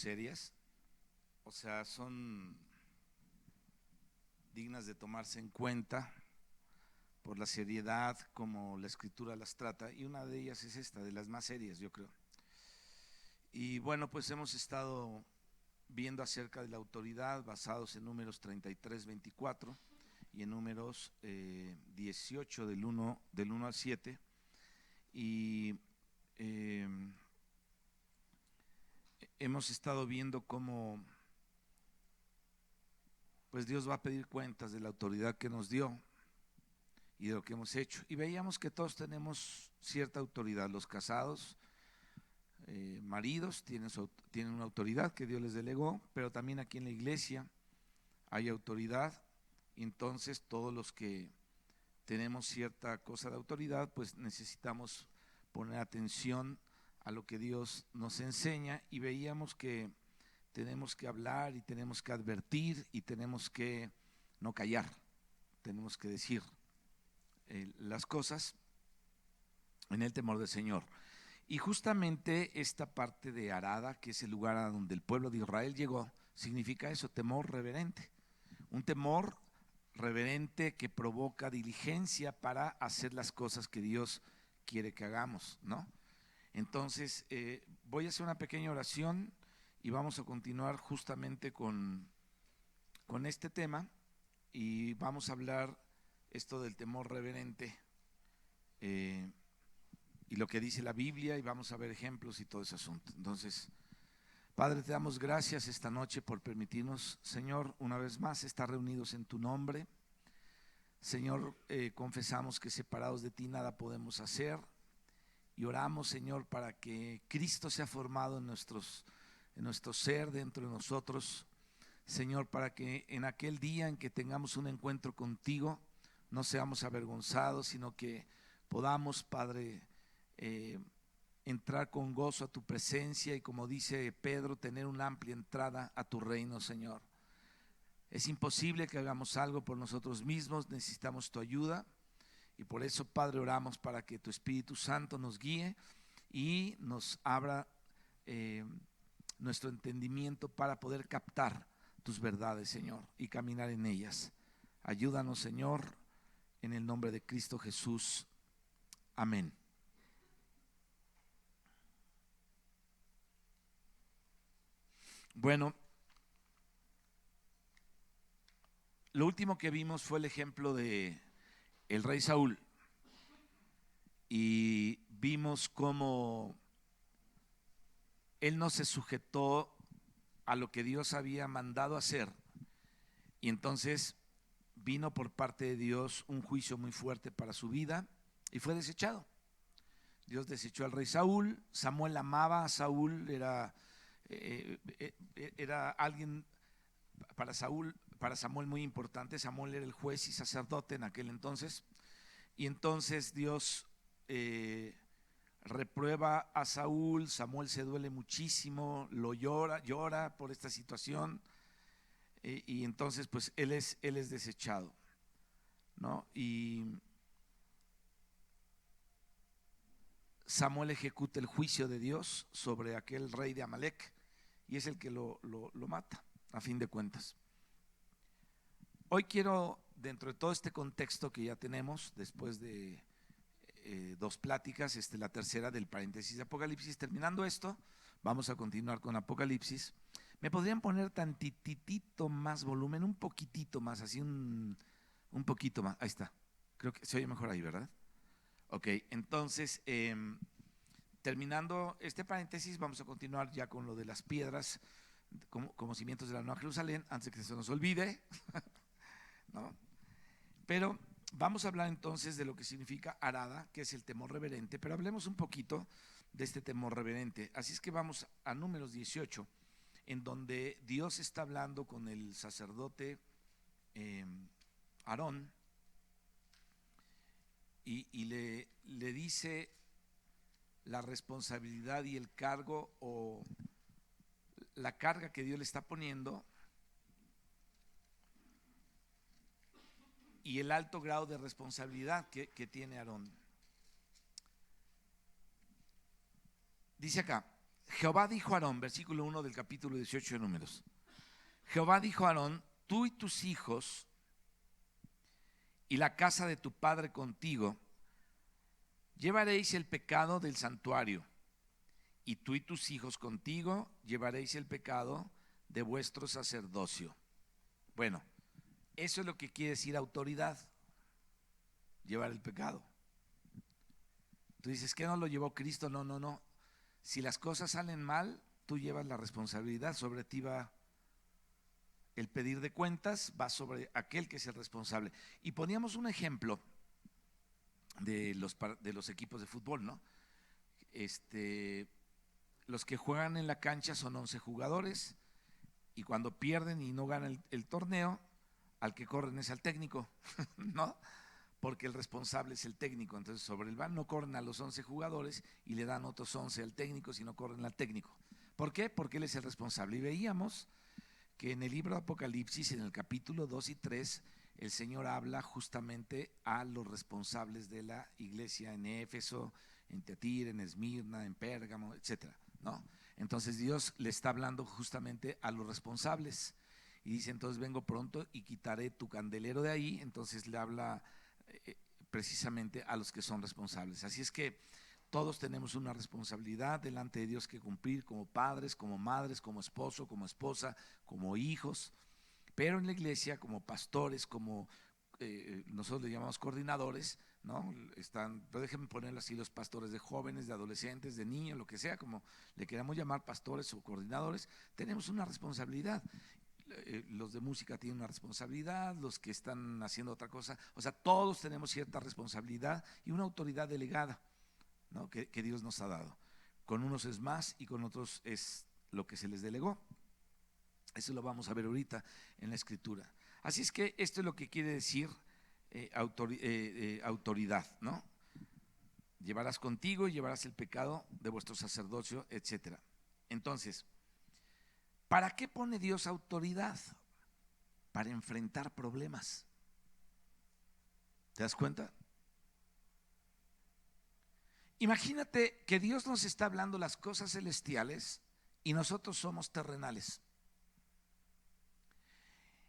serias, o sea, son dignas de tomarse en cuenta por la seriedad como la Escritura las trata, y una de ellas es esta, de las más serias, yo creo. Y bueno, pues hemos estado viendo acerca de la autoridad basados en Números 33, 24 y en Números 18 del 1 al 7, y hemos estado viendo cómo pues Dios va a pedir cuentas de la autoridad que nos dio y de lo que hemos hecho. Y veíamos que todos tenemos cierta autoridad. Los casados, maridos, tienen una autoridad que Dios les delegó, pero también aquí en la iglesia hay autoridad. Entonces todos los que tenemos cierta cosa de autoridad, pues necesitamos poner atención a lo que Dios nos enseña, y veíamos que tenemos que hablar y tenemos que advertir y tenemos que no callar, tenemos que decir las cosas en el temor del Señor. Y justamente esta parte de Arada, que es el lugar a donde el pueblo de Israel llegó, significa eso, temor reverente. Un temor reverente que provoca diligencia para hacer las cosas que Dios quiere que hagamos, ¿no? Entonces, voy a hacer una pequeña oración y vamos a continuar justamente con este tema, y vamos a hablar esto del temor reverente y lo que dice la Biblia, y vamos a ver ejemplos y todo ese asunto. Entonces, Padre, te damos gracias esta noche por permitirnos, Señor, una vez más estar reunidos en tu nombre. Señor, confesamos que separados de ti nada podemos hacer, y oramos, Señor, para que Cristo sea formado en nuestro ser, dentro de nosotros, Señor, para que en aquel día en que tengamos un encuentro contigo no seamos avergonzados, sino que podamos, Padre, entrar con gozo a tu presencia, y como dice Pedro, tener una amplia entrada a tu reino, Señor. Es imposible que hagamos algo por nosotros mismos, necesitamos tu ayuda, y por eso, Padre, oramos para que tu Espíritu Santo nos guíe y nos abra nuestro entendimiento para poder captar tus verdades, Señor, y caminar en ellas. Ayúdanos, Señor, en el nombre de Cristo Jesús. Amén. Bueno, lo último que vimos fue el ejemplo de el rey Saúl, y vimos cómo él no se sujetó a lo que Dios había mandado hacer, y entonces vino por parte de Dios un juicio muy fuerte para su vida y fue desechado. Dios desechó al rey Saúl. Samuel amaba a Saúl, era alguien para Samuel muy importante. Samuel era el juez y sacerdote en aquel entonces, y entonces Dios reprueba a Saúl. Samuel se duele muchísimo, lo llora por esta situación, y entonces pues él es desechado, ¿no? Y Samuel ejecuta el juicio de Dios sobre aquel rey de Amalek, y es el que lo mata a fin de cuentas. Hoy quiero, dentro de todo este contexto que ya tenemos, después de dos pláticas, la tercera del paréntesis de Apocalipsis, terminando esto, vamos a continuar con Apocalipsis. ¿Me podrían poner tantitito más volumen, un poquitito más, así un poquito más? Ahí está, creo que se oye mejor ahí, ¿verdad? Ok, entonces, terminando este paréntesis, vamos a continuar ya con lo de las piedras como cimientos de la Nueva Jerusalén, antes de que se nos olvide, ¿no? Pero vamos a hablar entonces de lo que significa Arada, que es el temor reverente, pero hablemos un poquito de este temor reverente. Así es que vamos a Números 18, en donde Dios está hablando con el sacerdote Aarón, y le dice la responsabilidad y el cargo, o la carga que Dios le está poniendo, y el alto grado de responsabilidad que tiene Aarón. Dice acá: Jehová dijo a Aarón, versículo 1 del capítulo 18 de Números. Jehová dijo a Aarón: tú y tus hijos y la casa de tu padre contigo llevaréis el pecado del santuario, y tú y tus hijos contigo llevaréis el pecado de vuestro sacerdocio. Bueno, eso es lo que quiere decir autoridad, llevar el pecado. Tú dices que no lo llevó Cristo. No, no, no. Si las cosas salen mal, tú llevas la responsabilidad. Sobre ti va el pedir de cuentas, va sobre aquel que es el responsable. Y poníamos un ejemplo de los equipos de fútbol, ¿no? Los que juegan en la cancha son 11 jugadores, y cuando pierden y no ganan el torneo, al que corren es al técnico, ¿no? Porque el responsable es el técnico. Entonces sobre el balón no corren a los 11 jugadores y le dan otros 11 al técnico, sino corren al técnico. ¿Por qué? Porque él es el responsable. Y veíamos que en el libro de Apocalipsis, en el capítulo 2 y 3, el Señor habla justamente a los responsables de la iglesia en Éfeso, en Tiatira, en Esmirna, en Pérgamo, etcétera, ¿no? Entonces Dios le está hablando justamente a los responsables y dice: entonces vengo pronto y quitaré tu candelero de ahí. Entonces le habla precisamente a los que son responsables. Así es que todos tenemos una responsabilidad delante de Dios que cumplir, como padres, como madres, como esposo, como esposa, como hijos, pero en la iglesia como pastores, como nosotros le llamamos coordinadores, ¿no? Pero déjenme ponerlo así: los pastores de jóvenes, de adolescentes, de niños, lo que sea, como le queramos llamar, pastores o coordinadores, tenemos una responsabilidad. Los de música tienen una responsabilidad, los que están haciendo otra cosa, o sea, todos tenemos cierta responsabilidad y una autoridad delegada, ¿no? que Dios nos ha dado. Con unos es más y con otros es lo que se les delegó. Eso lo vamos a ver ahorita en la escritura. Así es que esto es lo que quiere decir autoridad, ¿no? Llevarás contigo y llevarás el pecado de vuestro sacerdocio, etcétera. Entonces, ¿para qué pone Dios autoridad? Para enfrentar problemas. ¿Te das cuenta? Imagínate que Dios nos está hablando las cosas celestiales y nosotros somos terrenales.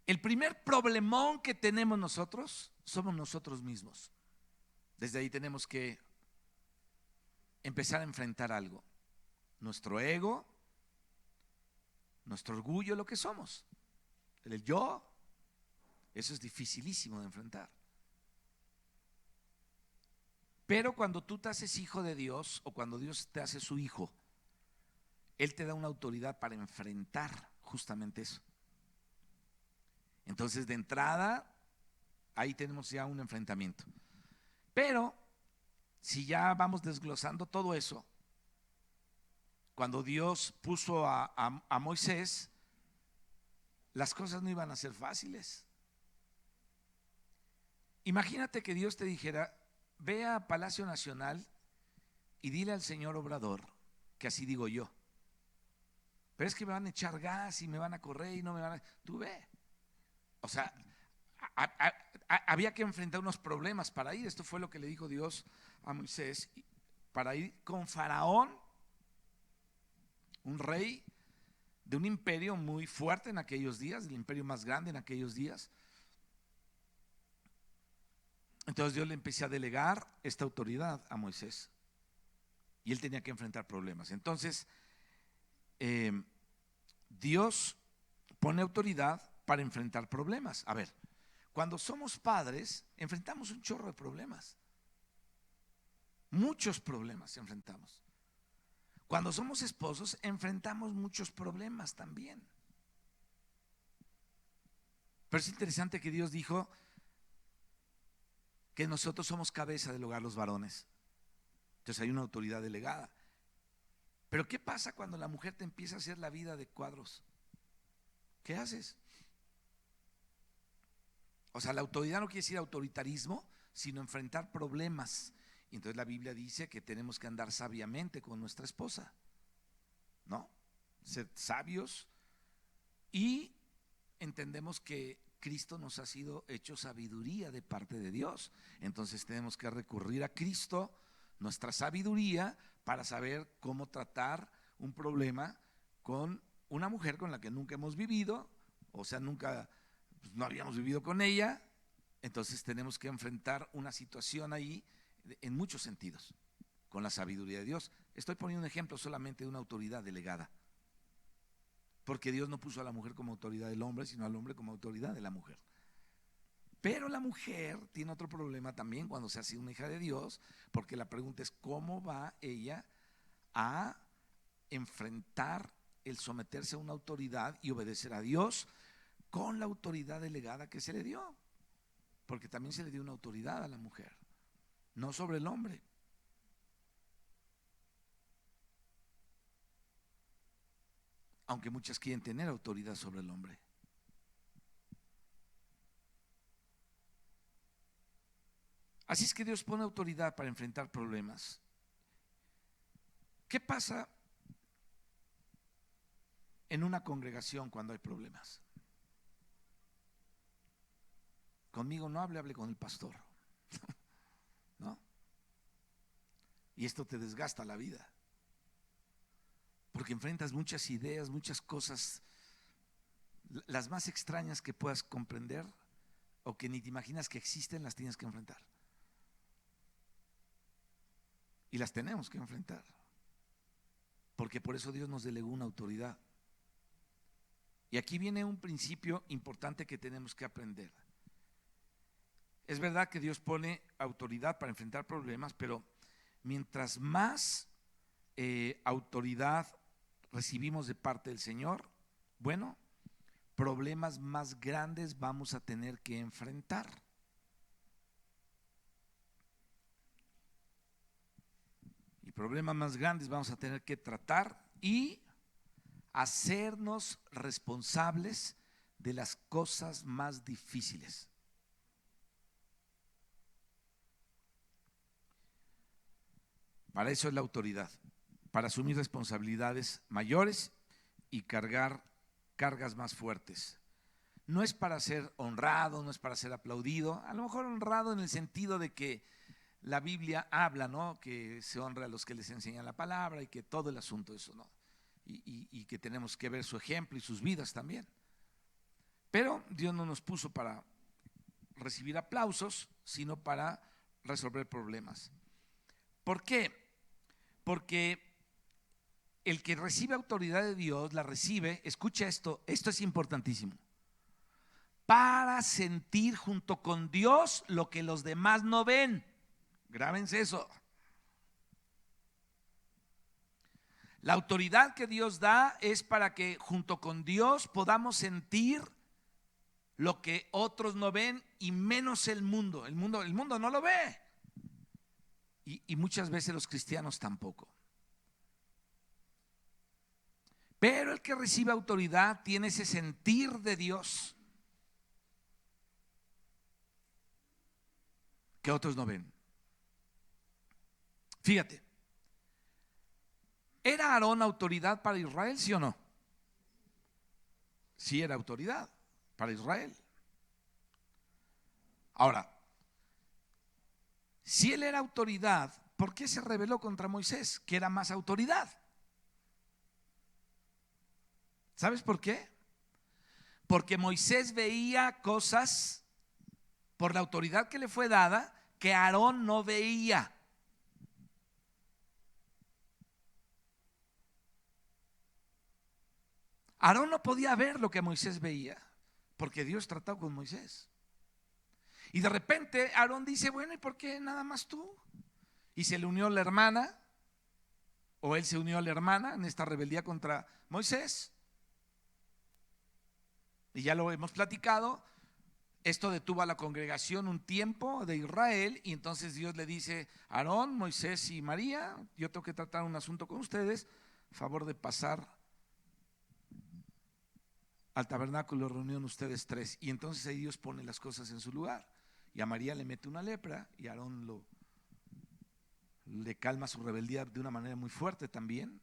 El primer problemón que tenemos nosotros somos nosotros mismos. Desde ahí tenemos que empezar a enfrentar algo. Nuestro ego, nuestro orgullo, lo que somos. El yo, eso es dificilísimo de enfrentar. Pero cuando tú te haces hijo de Dios, o cuando Dios te hace su hijo, Él te da una autoridad para enfrentar justamente eso. Entonces, de entrada, ahí tenemos ya un enfrentamiento. Pero, si ya vamos desglosando todo eso, cuando Dios puso a Moisés, las cosas no iban a ser fáciles. Imagínate que Dios te dijera: ve a Palacio Nacional y dile al señor Obrador que así digo yo. Pero es que me van a echar gas y me van a correr y no me van a... Tú ve. O sea, había que enfrentar unos problemas para ir. Esto fue lo que le dijo Dios a Moisés, para ir con Faraón, un rey de un imperio muy fuerte en aquellos días, el imperio más grande en aquellos días. Entonces Dios le empezó a delegar esta autoridad a Moisés y él tenía que enfrentar problemas. Entonces Dios pone autoridad para enfrentar problemas. A ver, cuando somos padres enfrentamos un chorro de problemas, muchos problemas enfrentamos. Cuando somos esposos enfrentamos muchos problemas también. Pero es interesante que Dios dijo que nosotros somos cabeza del hogar, los varones. Entonces hay una autoridad delegada. Pero ¿qué pasa cuando la mujer te empieza a hacer la vida de cuadros? ¿Qué haces? O sea, la autoridad no quiere decir autoritarismo, sino enfrentar problemas. Y entonces la Biblia dice que tenemos que andar sabiamente con nuestra esposa, ¿no? Ser sabios, y entendemos que Cristo nos ha sido hecho sabiduría de parte de Dios. Entonces tenemos que recurrir a Cristo, nuestra sabiduría, para saber cómo tratar un problema con una mujer con la que nunca hemos vivido, o sea, nunca, pues, no habíamos vivido con ella. Entonces tenemos que enfrentar una situación ahí en muchos sentidos, con la sabiduría de Dios. Estoy poniendo un ejemplo solamente de una autoridad delegada, porque Dios no puso a la mujer como autoridad del hombre, sino al hombre como autoridad de la mujer. Pero la mujer tiene otro problema también cuando se hace una hija de Dios, porque la pregunta es cómo va ella a enfrentar el someterse a una autoridad y obedecer a Dios con la autoridad delegada que se le dio, porque también se le dio una autoridad a la mujer, no sobre el hombre. Aunque muchas quieren tener autoridad sobre el hombre. Así es que Dios pone autoridad para enfrentar problemas. ¿Qué pasa en una congregación cuando hay problemas? Conmigo no hable, hable con el pastor. ¿No? Y esto te desgasta la vida, porque enfrentas muchas ideas, muchas cosas, las más extrañas que puedas comprender o que ni te imaginas que existen, las tienes que enfrentar. Y las tenemos que enfrentar, porque por eso Dios nos delegó una autoridad. Y aquí viene un principio importante que tenemos que aprender. Es verdad que Dios pone autoridad para enfrentar problemas, pero mientras más autoridad recibimos de parte del Señor, bueno, problemas más grandes vamos a tener que enfrentar. Y problemas más grandes vamos a tener que tratar y hacernos responsables de las cosas más difíciles. Para eso es la autoridad, para asumir responsabilidades mayores y cargar cargas más fuertes. No es para ser honrado, no es para ser aplaudido, a lo mejor honrado en el sentido de que la Biblia habla, ¿no?, que se honra a los que les enseñan la palabra y que todo el asunto de eso, ¿no? Y que tenemos que ver su ejemplo y sus vidas también. Pero Dios no nos puso para recibir aplausos, sino para resolver problemas. ¿Por qué? Porque el que recibe autoridad de Dios la recibe, escucha esto es importantísimo, para sentir junto con Dios lo que los demás no ven. Grábense eso. La autoridad que Dios da es para que junto con Dios podamos sentir lo que otros no ven y menos el mundo. El mundo no lo ve. Y muchas veces los cristianos tampoco. Pero el que recibe autoridad tiene ese sentir de Dios que otros no ven. Fíjate, ¿era Aarón autoridad para Israel, sí o no? Sí, era autoridad para Israel. Ahora, si él era autoridad, ¿por qué se rebeló contra Moisés, que era más autoridad? ¿Sabes por qué? Porque Moisés veía cosas por la autoridad que le fue dada que Aarón no veía. Aarón no podía ver lo que Moisés veía, porque Dios trató con Moisés. Y de repente Aarón dice, bueno, ¿y por qué nada más tú? Y se le unió la hermana, o él se unió a la hermana en esta rebeldía contra Moisés. Y ya lo hemos platicado, esto detuvo a la congregación un tiempo de Israel, y entonces Dios le dice, Aarón, Moisés y María, yo tengo que tratar un asunto con ustedes, favor de pasar al tabernáculo de reunión ustedes tres. Y entonces ahí Dios pone las cosas en su lugar, y a María le mete una lepra, y a Aarón le calma su rebeldía de una manera muy fuerte también.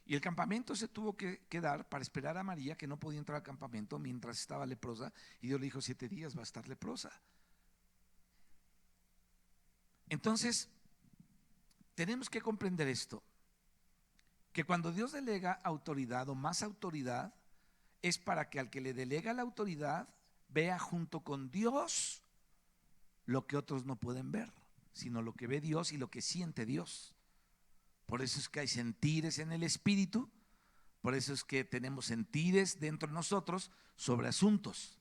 Y el campamento se tuvo que quedar para esperar a María, que no podía entrar al campamento mientras estaba leprosa, y Dios le dijo 7 días va a estar leprosa. Entonces tenemos que comprender esto. que cuando Dios delega autoridad o más autoridad, es para que al que le delega la autoridad vea junto con Dios lo que otros no pueden ver, sino lo que ve Dios y lo que siente Dios. Por eso es que hay sentires en el Espíritu, por eso es que tenemos sentires dentro de nosotros sobre asuntos.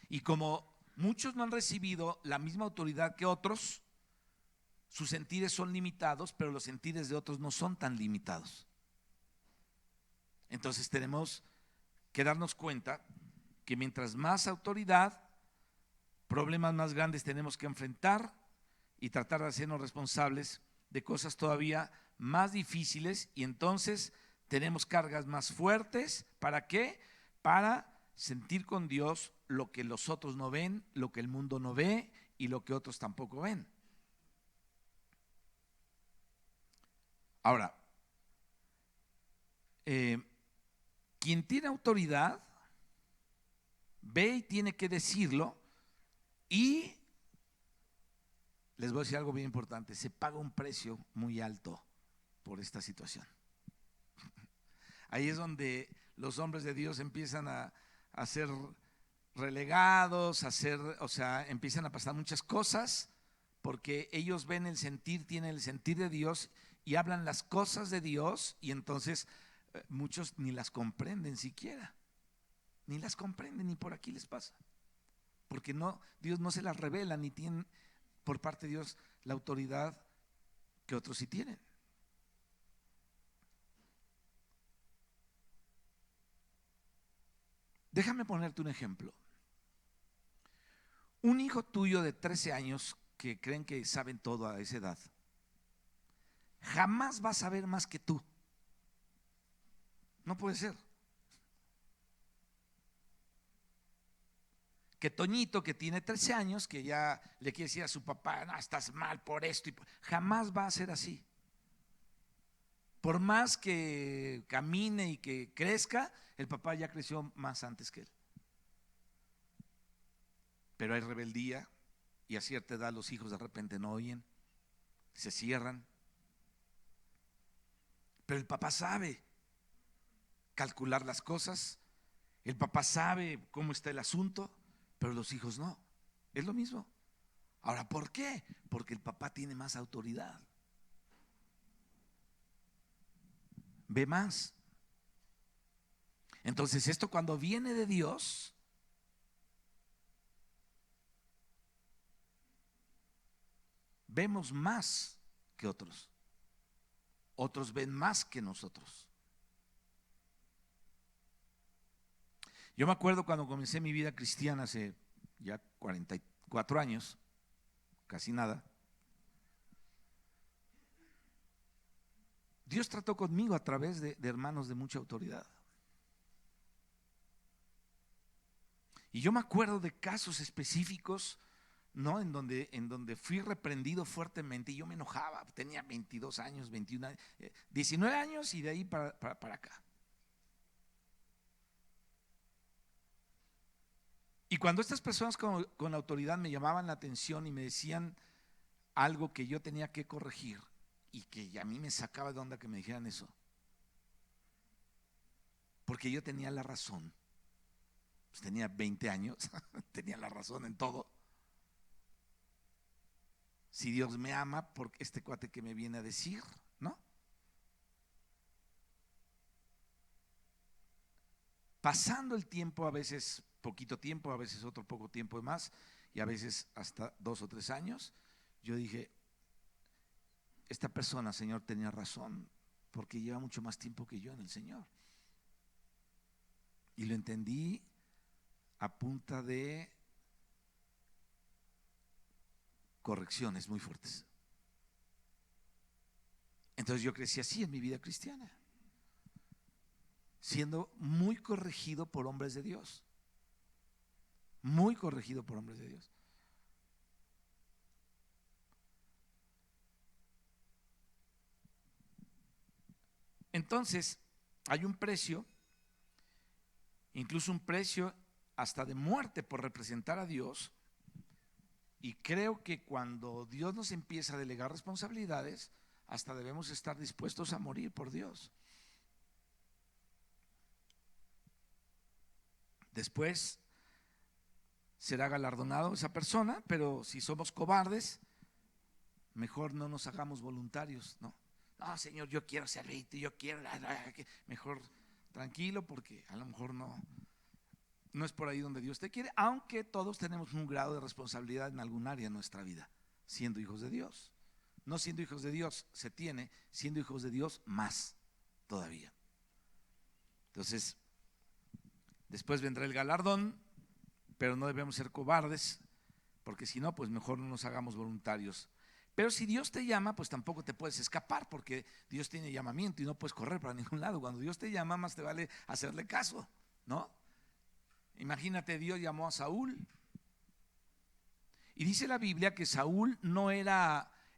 Y como muchos no han recibido la misma autoridad que otros, sus sentires son limitados, pero los sentires de otros no son tan limitados. Entonces tenemos que darnos cuenta que mientras más autoridad, problemas más grandes tenemos que enfrentar y tratar de hacernos responsables de cosas todavía más difíciles, y entonces tenemos cargas más fuertes. ¿Para qué? Para sentir con Dios lo que los otros no ven, lo que el mundo no ve y lo que otros tampoco ven. Ahora, quien tiene autoridad ve y tiene que decirlo, y les voy a decir algo bien importante: se paga un precio muy alto por esta situación. Ahí es donde los hombres de Dios empiezan a ser relegados, empiezan a pasar muchas cosas, porque ellos ven el sentir, tienen el sentir de Dios y hablan las cosas de Dios, y entonces muchos ni las comprenden siquiera, ni las comprenden, ni por aquí les pasa, porque Dios no se las revela, ni tienen por parte de Dios la autoridad que otros sí tienen. Déjame ponerte un ejemplo. Un hijo tuyo de 13 años que creen que saben todo a esa edad, jamás va a saber más que tú. No puede ser. Que Toñito, que tiene 13 años, que ya le quiere decir a su papá: no, estás mal por esto, jamás va a ser así. Por más que camine y que crezca, el papá ya creció más antes que él. Pero hay rebeldía, y a cierta edad los hijos de repente no oyen, se cierran. Pero el papá sabe calcular las cosas, el papá sabe cómo está el asunto, pero los hijos no. Es lo mismo. Ahora, ¿por qué? Porque el papá tiene más autoridad, ve más. Entonces, esto cuando viene de Dios, vemos más que otros. Otros ven más que nosotros. Yo me acuerdo cuando comencé mi vida cristiana hace ya 44 años, casi nada. Dios trató conmigo a través de hermanos de mucha autoridad. Y yo me acuerdo de casos específicos, ¿no? En donde fui reprendido fuertemente y yo me enojaba. Tenía 22 años, 21 años, 19 años, y de ahí para acá. Y cuando estas personas con autoridad me llamaban la atención y me decían algo que yo tenía que corregir, y que a mí me sacaba de onda que me dijeran eso, porque yo tenía la razón. Pues tenía 20 años, tenía la razón en todo. Si Dios me ama, por este cuate que me viene a decir, ¿no? Pasando el tiempo, a veces poquito tiempo, a veces otro poco tiempo más, y a veces hasta 2 o 3 años, yo dije: esta persona, Señor, tenía razón, porque lleva mucho más tiempo que yo en el Señor. Y lo entendí a punta de correcciones muy fuertes. Entonces yo crecí así en mi vida cristiana, siendo muy corregido por hombres de Dios, muy corregido por hombres de Dios. Entonces hay un precio, incluso un precio hasta de muerte, por representar a Dios. Y creo que cuando Dios nos empieza a delegar responsabilidades, hasta debemos estar dispuestos a morir por Dios. Después será galardonado esa persona, pero si somos cobardes, mejor no nos hagamos voluntarios, ¿no? No, Señor, yo quiero servirte, yo quiero, mejor tranquilo, porque a lo mejor no es por ahí donde Dios te quiere, aunque todos tenemos un grado de responsabilidad en algún área de nuestra vida, siendo hijos de Dios. No siendo hijos de Dios se tiene, siendo hijos de Dios más todavía. Entonces, después vendrá el galardón, pero no debemos ser cobardes, porque si no, pues mejor no nos hagamos voluntarios. Pero si Dios te llama, pues tampoco te puedes escapar, porque Dios tiene llamamiento y no puedes correr para ningún lado. Cuando Dios te llama, más te vale hacerle caso, ¿no? Imagínate, Dios llamó a Saúl, y dice la Biblia que Saúl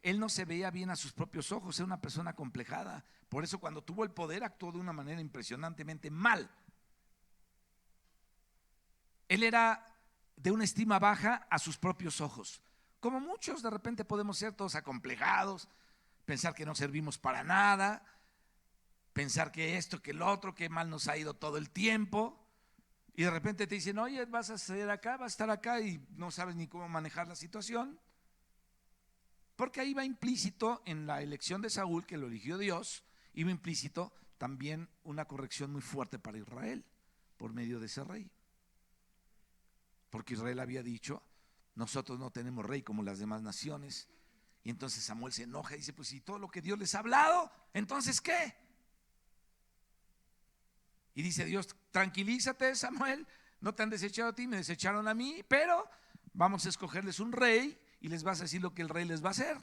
él no se veía bien a sus propios ojos, era una persona acomplejada. Por eso cuando tuvo el poder actuó de una manera impresionantemente mal. Él era de una estima baja a sus propios ojos. Como muchos de repente podemos ser todos acomplejados, pensar que no servimos para nada, pensar que esto, que el otro, que mal nos ha ido todo el tiempo. Y de repente te dicen, oye, vas a ser acá, vas a estar acá, y no sabes ni cómo manejar la situación. Porque ahí va implícito en la elección de Saúl, que lo eligió Dios, iba implícito también una corrección muy fuerte para Israel por medio de ese rey. Porque Israel había dicho, nosotros no tenemos rey como las demás naciones. Y entonces Samuel se enoja y dice, pues si todo lo que Dios les ha hablado, ¿entonces qué? Y dice Dios, tranquilízate, Samuel, no te han desechado a ti, me desecharon a mí, pero vamos a escogerles un rey y les vas a decir lo que el rey les va a hacer.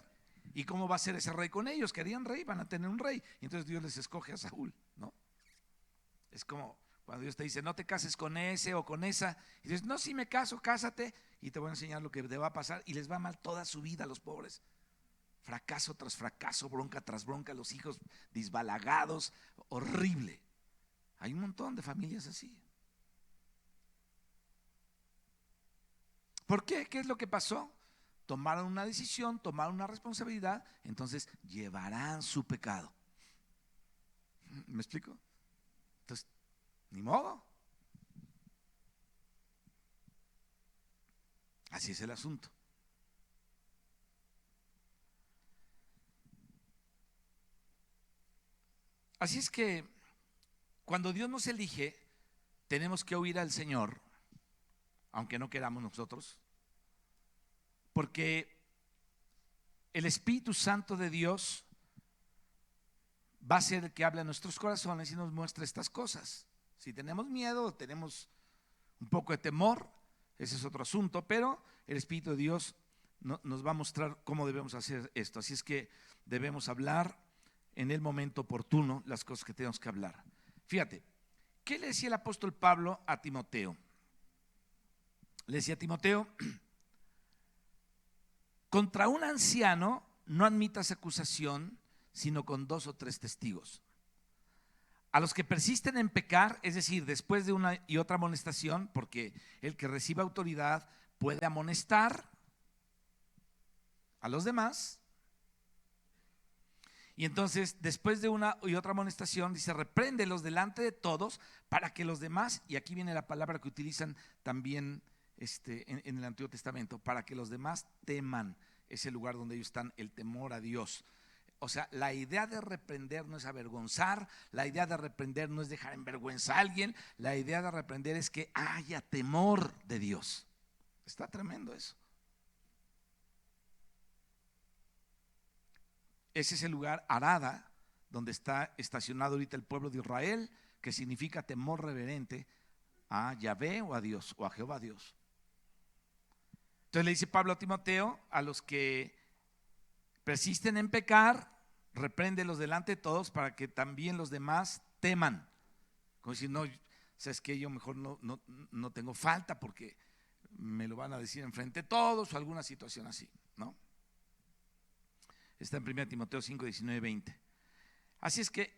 ¿Y cómo va a ser ese rey con ellos? Querían rey, van a tener un rey. Y entonces Dios les escoge a Saúl, ¿no? Es como cuando Dios te dice, no te cases con ese o con esa. Y dices, no, si me caso, cásate. Y te voy a enseñar lo que te va a pasar. Y les va mal toda su vida a los pobres. Fracaso tras fracaso, bronca tras bronca, los hijos disbalagados, horrible. Hay un montón de familias así. ¿Por qué? ¿Qué es lo que pasó? Tomaron una decisión, tomaron una responsabilidad, entonces llevarán su pecado. ¿Me explico? Entonces, ni modo. Así es el asunto. Así es que cuando Dios nos elige, tenemos que oír al Señor, aunque no queramos nosotros, porque el Espíritu Santo de Dios va a ser el que habla en nuestros corazones y nos muestra estas cosas. Si tenemos miedo, tenemos un poco de temor, ese es otro asunto, pero el Espíritu de Dios nos va a mostrar cómo debemos hacer esto. Así es que debemos hablar en el momento oportuno las cosas que tenemos que hablar. Fíjate, ¿qué le decía el apóstol Pablo a Timoteo? Le decía a Timoteo, contra un anciano no admitas acusación, sino con 2 o 3 testigos. A los que persisten en pecar, es decir, después de una y otra amonestación, porque el que recibe autoridad puede amonestar a los demás. Y entonces, después de una y otra amonestación, dice, repréndelos delante de todos para que los demás, y aquí viene la palabra que utilizan también en el Antiguo Testamento, para que los demás teman ese lugar donde ellos están, el temor a Dios. O sea, la idea de reprender no es avergonzar, la idea de reprender no es dejar en vergüenza a alguien, la idea de reprender es que haya temor de Dios. Está tremendo eso. Ese es el lugar, Arada, donde está estacionado ahorita el pueblo de Israel, que significa temor reverente a Yahvé o a Dios, o a Jehová Dios. Entonces le dice Pablo a Timoteo, a los que persisten en pecar, repréndelos delante de todos para que también los demás teman. Como decir, no, sabes que yo mejor no tengo falta porque me lo van a decir enfrente de todos o alguna situación así, ¿no? Está en 1 Timoteo 5, 19, 20. Así es que,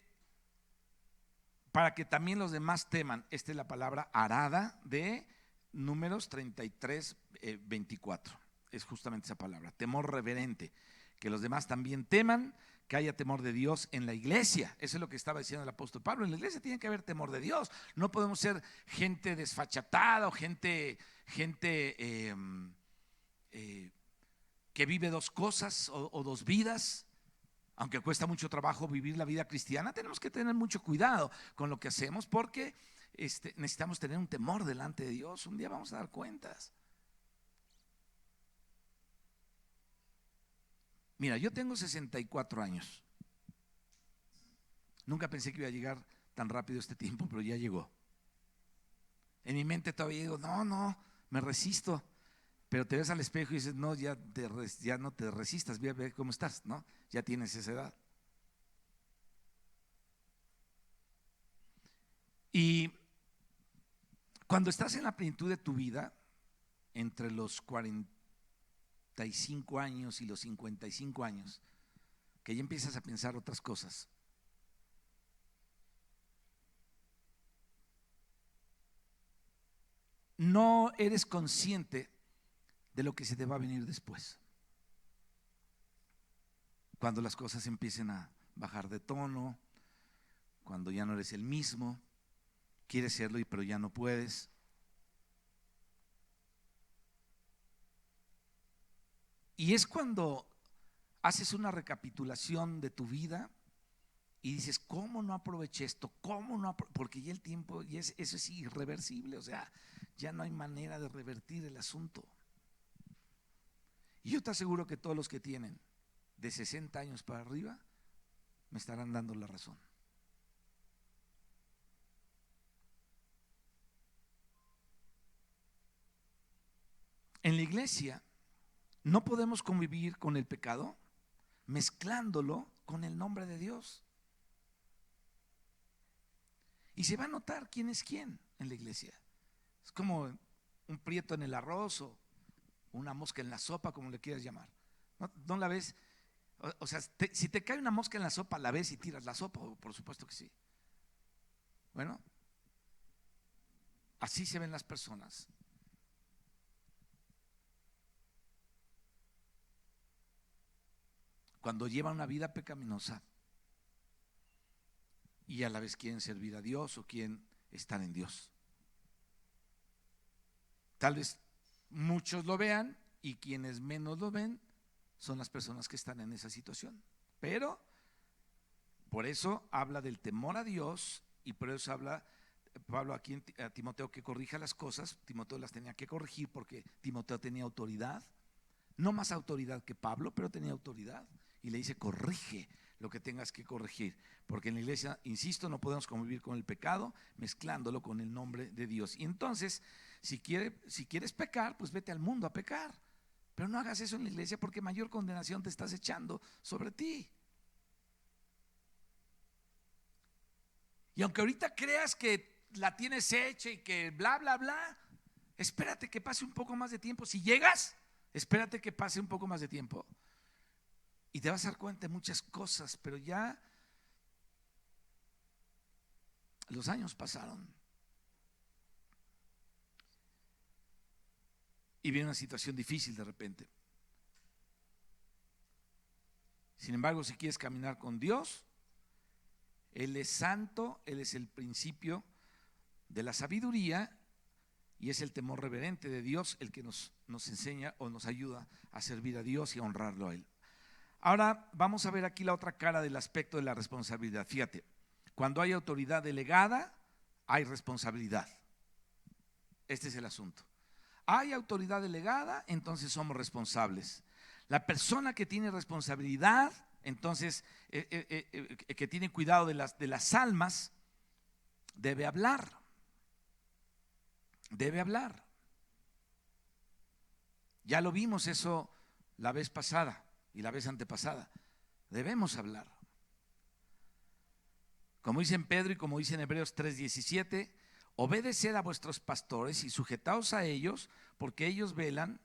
para que también los demás teman, esta es la palabra arada de Números 33, 24. Es justamente esa palabra, temor reverente. Que los demás también teman, que haya temor de Dios en la iglesia. Eso es lo que estaba diciendo el apóstol Pablo. En la iglesia tiene que haber temor de Dios. No podemos ser gente desfachatada o gente que vive dos cosas o dos vidas. Aunque cuesta mucho trabajo vivir la vida cristiana, tenemos que tener mucho cuidado con lo que hacemos porque necesitamos tener un temor delante de Dios. Un día vamos a dar cuentas. Mira, yo tengo 64 años. Nunca pensé que iba a llegar tan rápido este tiempo, pero ya llegó. En mi mente todavía digo, no, me resisto. Pero te ves al espejo y dices, no, ya no te resistas, ve cómo estás, ¿no? Ya tienes esa edad. Y cuando estás en la plenitud de tu vida, entre los 45 años y los 55 años, que ya empiezas a pensar otras cosas, no eres consciente de lo que se te va a venir después. Cuando las cosas empiecen a bajar de tono, cuando ya no eres el mismo, quieres serlo pero ya no puedes. Y es cuando haces una recapitulación de tu vida y dices, ¿cómo no aproveché esto? Porque ya el tiempo, eso es irreversible, o sea, ya no hay manera de revertir el asunto. Y yo te aseguro que todos los que tienen de 60 años para arriba me estarán dando la razón. En la iglesia no podemos convivir con el pecado mezclándolo con el nombre de Dios. Y se va a notar quién es quién en la iglesia. Es como un prieto en el arroz o una mosca en la sopa, como le quieras llamar. ¿No la ves? O sea, si te cae una mosca en la sopa, la ves y tiras la sopa, por supuesto que sí. Bueno, así se ven las personas. Cuando llevan una vida pecaminosa y a la vez quieren servir a Dios o quieren estar en Dios. Tal vez muchos lo vean y quienes menos lo ven son las personas que están en esa situación. Pero por eso habla del temor a Dios y por eso habla Pablo aquí a Timoteo que corrija las cosas. Timoteo las tenía que corregir porque Timoteo tenía autoridad, no más autoridad que Pablo, pero tenía autoridad. Y le dice, corrige lo que tengas que corregir, porque en la iglesia, insisto, no podemos convivir con el pecado mezclándolo con el nombre de Dios. Y entonces, si quieres pecar, pues vete al mundo a pecar, pero no hagas eso en la iglesia porque mayor condenación te estás echando sobre ti. Y aunque ahorita creas que la tienes hecha y que bla, bla, bla, espérate que pase un poco más de tiempo. Si llegas, espérate que pase un poco más de tiempo y te vas a dar cuenta de muchas cosas, pero ya los años pasaron y viene una situación difícil de repente. Sin embargo, si quieres caminar con Dios, Él es santo, Él es el principio de la sabiduría y es el temor reverente de Dios el que nos enseña o nos ayuda a servir a Dios y a honrarlo a Él. Ahora vamos a ver aquí la otra cara del aspecto de la responsabilidad. Fíjate, cuando hay autoridad delegada, hay responsabilidad. Este es el asunto. Hay autoridad delegada, entonces somos responsables. La persona que tiene responsabilidad, entonces, que tiene cuidado de las almas, debe hablar. Debe hablar. Ya lo vimos eso la vez pasada y la vez antepasada. Debemos hablar. Como dice en Pedro y como dice en Hebreos 3:17, obedeced a vuestros pastores y sujetaos a ellos, porque ellos velan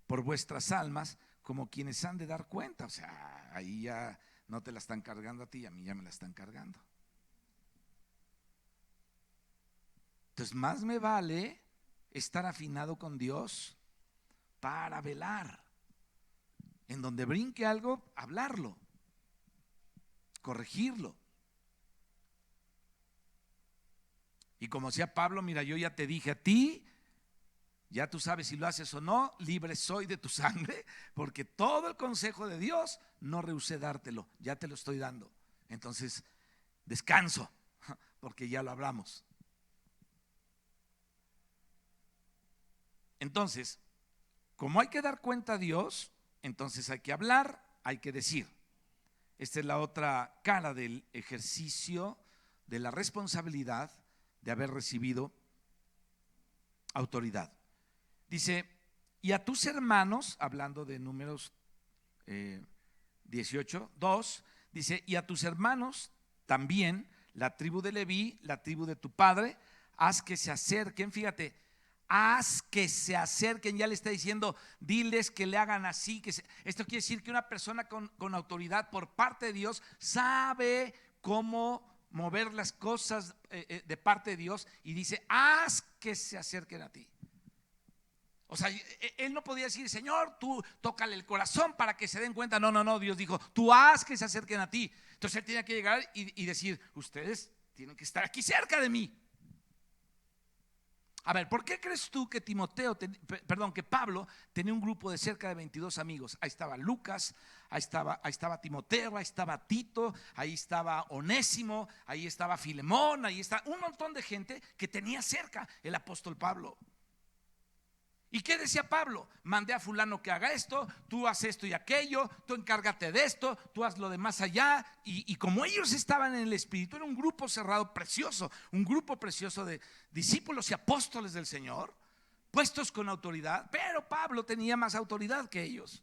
por vuestras almas como quienes han de dar cuenta. O sea, ahí ya no te la están cargando a ti, a mí ya me la están cargando. Entonces, más me vale estar afinado con Dios para velar. En donde brinque algo, hablarlo. corregirlo. Y como decía Pablo, mira, yo ya te dije a ti, ya tú sabes si lo haces o no, libre soy de tu sangre, porque todo el consejo de Dios no rehusé dártelo, ya te lo estoy dando. Entonces, descanso, porque ya lo hablamos. Entonces, como hay que dar cuenta a Dios, entonces hay que hablar, hay que decir. Esta es la otra cara del ejercicio de la responsabilidad de haber recibido autoridad. Dice, y a tus hermanos, hablando de Números 18, 2, dice, y a tus hermanos también, la tribu de Leví, la tribu de tu padre, haz que se acerquen, fíjate, haz que se acerquen, ya le está diciendo, diles que le hagan así, esto quiere decir que una persona con autoridad por parte de Dios sabe cómo mover las cosas de parte de Dios, y dice, haz que se acerquen a ti. O sea, él no podía decir, Señor, tú tócale el corazón para que se den cuenta. No, Dios dijo, tú haz que se acerquen a ti. Entonces él tenía que llegar y decir, ustedes tienen que estar aquí cerca de mí. A ver, ¿por qué crees tú que que Pablo tenía un grupo de cerca de 22 amigos? Ahí estaba Lucas, ahí estaba Timoteo, ahí estaba Tito, ahí estaba Onésimo, ahí estaba Filemón, ahí está un montón de gente que tenía cerca el apóstol Pablo. ¿Y qué decía Pablo? Mandé a fulano que haga esto, tú haz esto y aquello, tú encárgate de esto, tú haz lo de más allá. Y como ellos estaban en el Espíritu, era un grupo cerrado precioso, un grupo precioso de discípulos y apóstoles del Señor, puestos con autoridad, pero Pablo tenía más autoridad que ellos.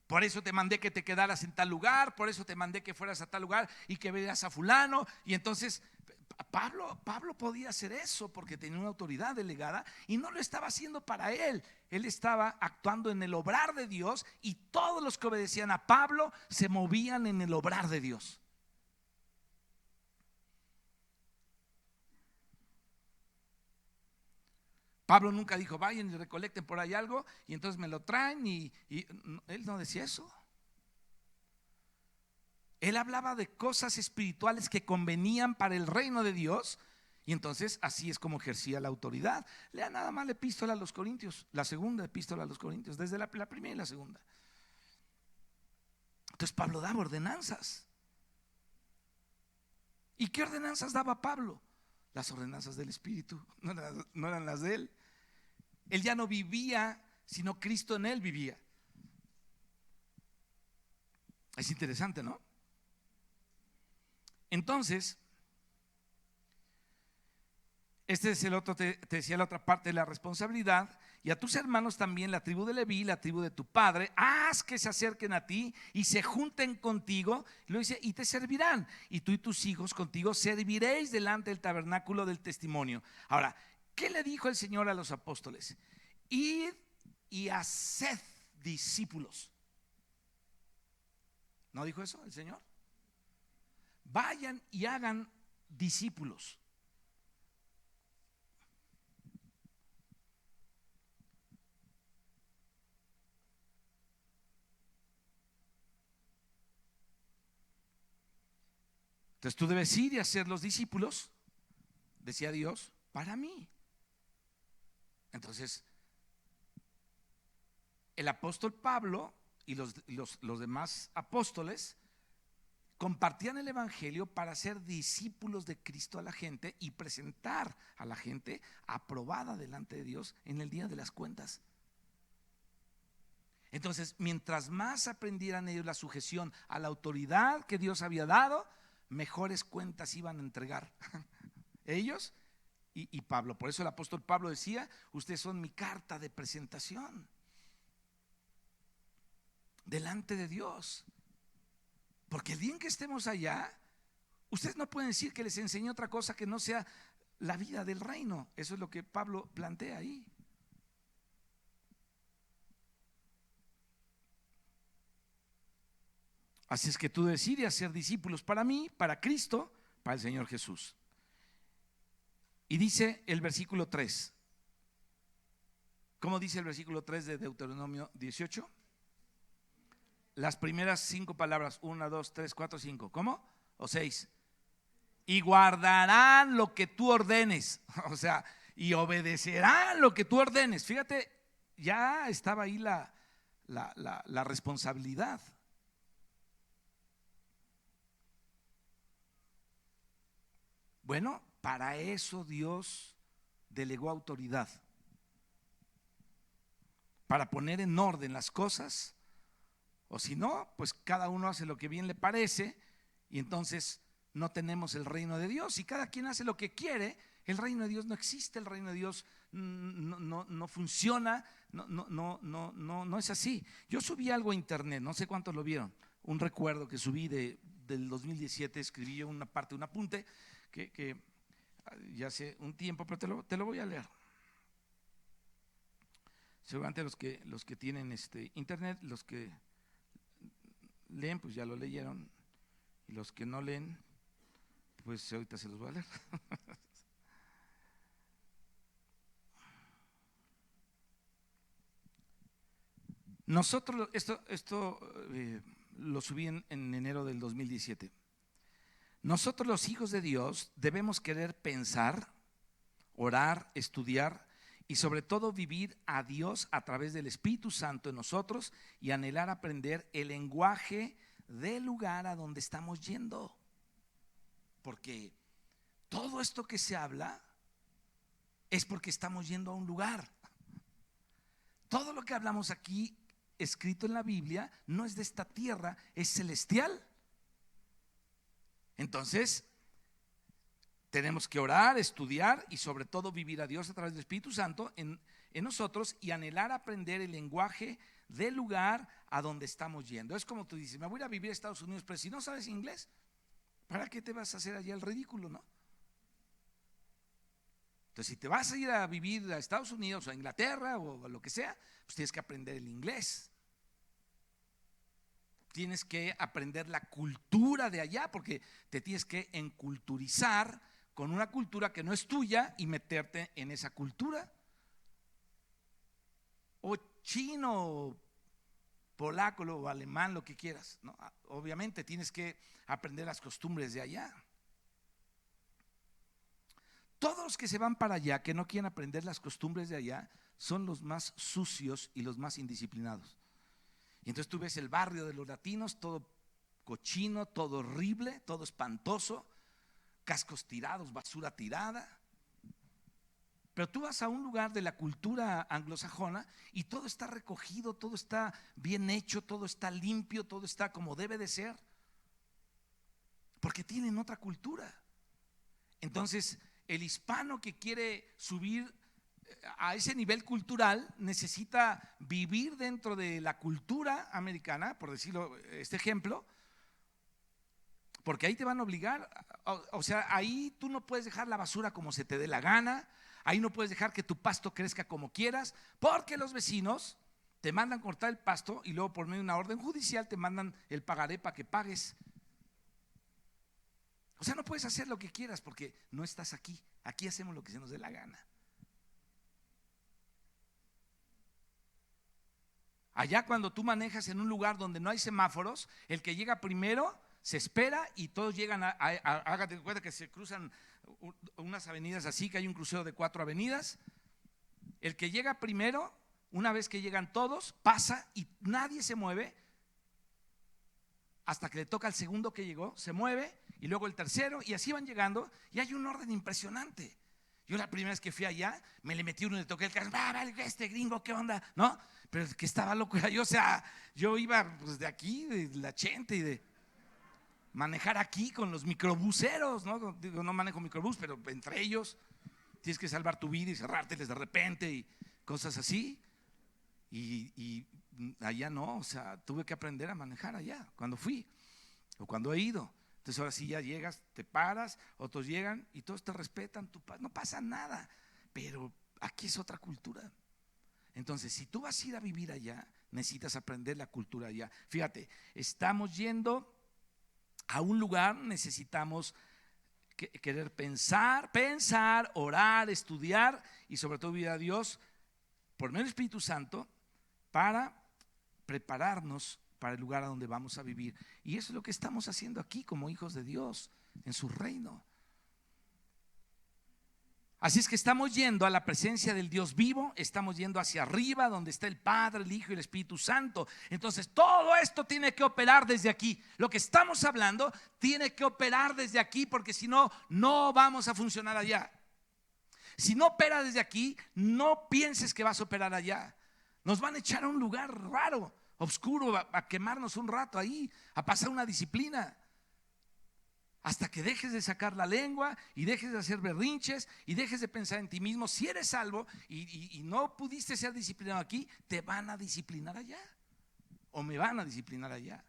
Por eso te mandé que te quedaras en tal lugar, por eso te mandé que fueras a tal lugar y que veas a fulano. Y entonces Pablo podía hacer eso porque tenía una autoridad delegada y no lo estaba haciendo para él. Él estaba actuando en el obrar de Dios, y todos los que obedecían a Pablo se movían en el obrar de Dios. Pablo nunca dijo, vayan y recolecten por ahí algo y entonces me lo traen, y él no decía eso. Él hablaba de cosas espirituales que convenían para el reino de Dios, y entonces así es como ejercía la autoridad. Lea nada más la epístola a los Corintios, la segunda epístola a los Corintios, desde la primera y la segunda. Entonces Pablo daba ordenanzas. ¿Y qué ordenanzas daba Pablo? Las ordenanzas del Espíritu, no eran las de él. Él ya no vivía, sino Cristo en él vivía. Es interesante, ¿no? Entonces, este es el otro, te decía la otra parte de la responsabilidad. Y a tus hermanos también, la tribu de Leví, la tribu de tu padre, haz que se acerquen a ti y se junten contigo. Y lo dice, y te servirán. Y tú y tus hijos contigo serviréis delante del tabernáculo del testimonio. Ahora, ¿qué le dijo el Señor a los apóstoles? Id y haced discípulos. ¿No dijo eso el Señor? Vayan y hagan discípulos. Entonces tú debes ir y hacer los discípulos, decía Dios, para mí. Entonces el apóstol Pablo y los demás apóstoles compartían el evangelio para ser discípulos de Cristo a la gente y presentar a la gente aprobada delante de Dios en el día de las cuentas. Entonces, mientras más aprendieran ellos la sujeción a la autoridad que Dios había dado, mejores cuentas iban a entregar ellos y Pablo. Por eso el apóstol Pablo decía, ustedes son mi carta de presentación delante de Dios. Porque el día en que estemos allá, ustedes no pueden decir que les enseñé otra cosa que no sea la vida del reino. Eso es lo que Pablo plantea ahí. Así es que tú decides ser discípulos para mí, para Cristo, para el Señor Jesús. Y dice el versículo 3. ¿Cómo dice el versículo 3 de Deuteronomio 18? las primeras 5 palabras, 1, 2, 3, 4, 5, ¿cómo? O 6. Y guardarán lo que tú ordenes, o sea, y obedecerán lo que tú ordenes. Fíjate, ya estaba ahí la responsabilidad. Bueno, para eso Dios delegó autoridad, para poner en orden las cosas, o si no, pues cada uno hace lo que bien le parece y entonces no tenemos el reino de Dios. Y cada quien hace lo que quiere, el reino de Dios no existe, el reino de Dios no funciona, no es así. Yo subí algo a internet, no sé cuántos lo vieron, un recuerdo que subí del 2017, escribí yo una parte, un apunte que ya hace un tiempo, pero te lo voy a leer. Seguramente los que tienen internet, los que leen, pues ya lo leyeron, y los que no leen, pues ahorita se los voy a leer. Nosotros, esto lo subí en enero del 2017. Nosotros los hijos de Dios debemos querer pensar, orar, estudiar y sobre todo vivir a Dios a través del Espíritu Santo en nosotros y anhelar aprender el lenguaje del lugar a donde estamos yendo. Porque todo esto que se habla es porque estamos yendo a un lugar. Todo lo que hablamos aquí, escrito en la Biblia, no es de esta tierra, es celestial. Entonces, tenemos que orar, estudiar y sobre todo vivir a Dios a través del Espíritu Santo en nosotros y anhelar aprender el lenguaje del lugar a donde estamos yendo. Es como tú dices, me voy a vivir a Estados Unidos, pero si no sabes inglés, ¿para qué te vas a hacer allá el ridículo, no? Entonces, si te vas a ir a vivir a Estados Unidos o a Inglaterra o a lo que sea, pues tienes que aprender el inglés. Tienes que aprender la cultura de allá, porque te tienes que enculturizar con una cultura que no es tuya y meterte en esa cultura. O chino, polaco o alemán, lo que quieras, ¿no? Obviamente tienes que aprender las costumbres de allá. Todos los que se van para allá, que no quieren aprender las costumbres de allá, son los más sucios y los más indisciplinados. Y entonces tú ves el barrio de los latinos, todo cochino, todo horrible, todo espantoso, cascos tirados, basura tirada. Pero tú vas a un lugar de la cultura anglosajona y todo está recogido, todo está bien hecho, todo está limpio, todo está como debe de ser, porque tienen otra cultura. Entonces, el hispano que quiere subir a ese nivel cultural necesita vivir dentro de la cultura americana, por decirlo, este ejemplo, porque ahí te van a obligar, o sea, ahí tú no puedes dejar la basura como se te dé la gana, ahí no puedes dejar que tu pasto crezca como quieras, porque los vecinos te mandan cortar el pasto y luego por medio de una orden judicial te mandan el pagaré para que pagues. O sea, no puedes hacer lo que quieras porque no estás aquí. Aquí hacemos lo que se nos dé la gana. Allá cuando tú manejas en un lugar donde no hay semáforos, el que llega primero se espera y todos llegan hágate cuenta que se cruzan unas avenidas así, que hay un crucero de 4 avenidas. El que llega primero, una vez que llegan todos, pasa y nadie se mueve hasta que le toca al segundo que llegó, se mueve y luego el tercero y así van llegando y hay un orden impresionante. Yo la primera vez que fui allá, me le metí uno y le toqué el carro, este gringo, ¿qué onda? ¿No? Pero el que estaba loco era yo, o sea, yo iba pues de aquí, de la Chente y de manejar aquí con los microbuseros, ¿no? Digo, no manejo microbús, pero entre ellos tienes que salvar tu vida y cerrárteles de repente y cosas así. Y allá no, o sea, tuve que aprender a manejar allá cuando fui o cuando he ido. Entonces ahora sí ya llegas, te paras, otros llegan y todos te respetan, no pasa nada, pero aquí es otra cultura. Entonces si tú vas a ir a vivir allá, necesitas aprender la cultura allá. Fíjate, estamos yendo a un lugar, necesitamos querer pensar, orar, estudiar y sobre todo vivir a Dios por medio del Espíritu Santo para prepararnos para el lugar a donde vamos a vivir. Y eso es lo que estamos haciendo aquí como hijos de Dios en su reino. Así es que estamos yendo a la presencia del Dios vivo, estamos yendo hacia arriba donde está el Padre, el Hijo y el Espíritu Santo. Entonces todo esto tiene que operar desde aquí. Lo que estamos hablando tiene que operar desde aquí, porque si no, no vamos a funcionar allá. Si no opera desde aquí, no pienses que vas a operar allá. Nos van a echar a un lugar raro, oscuro, a quemarnos un rato ahí, a pasar una disciplina. Hasta que dejes de sacar la lengua y dejes de hacer berrinches y dejes de pensar en ti mismo. Si eres salvo y no pudiste ser disciplinado aquí, te van a disciplinar allá. O me van a disciplinar allá.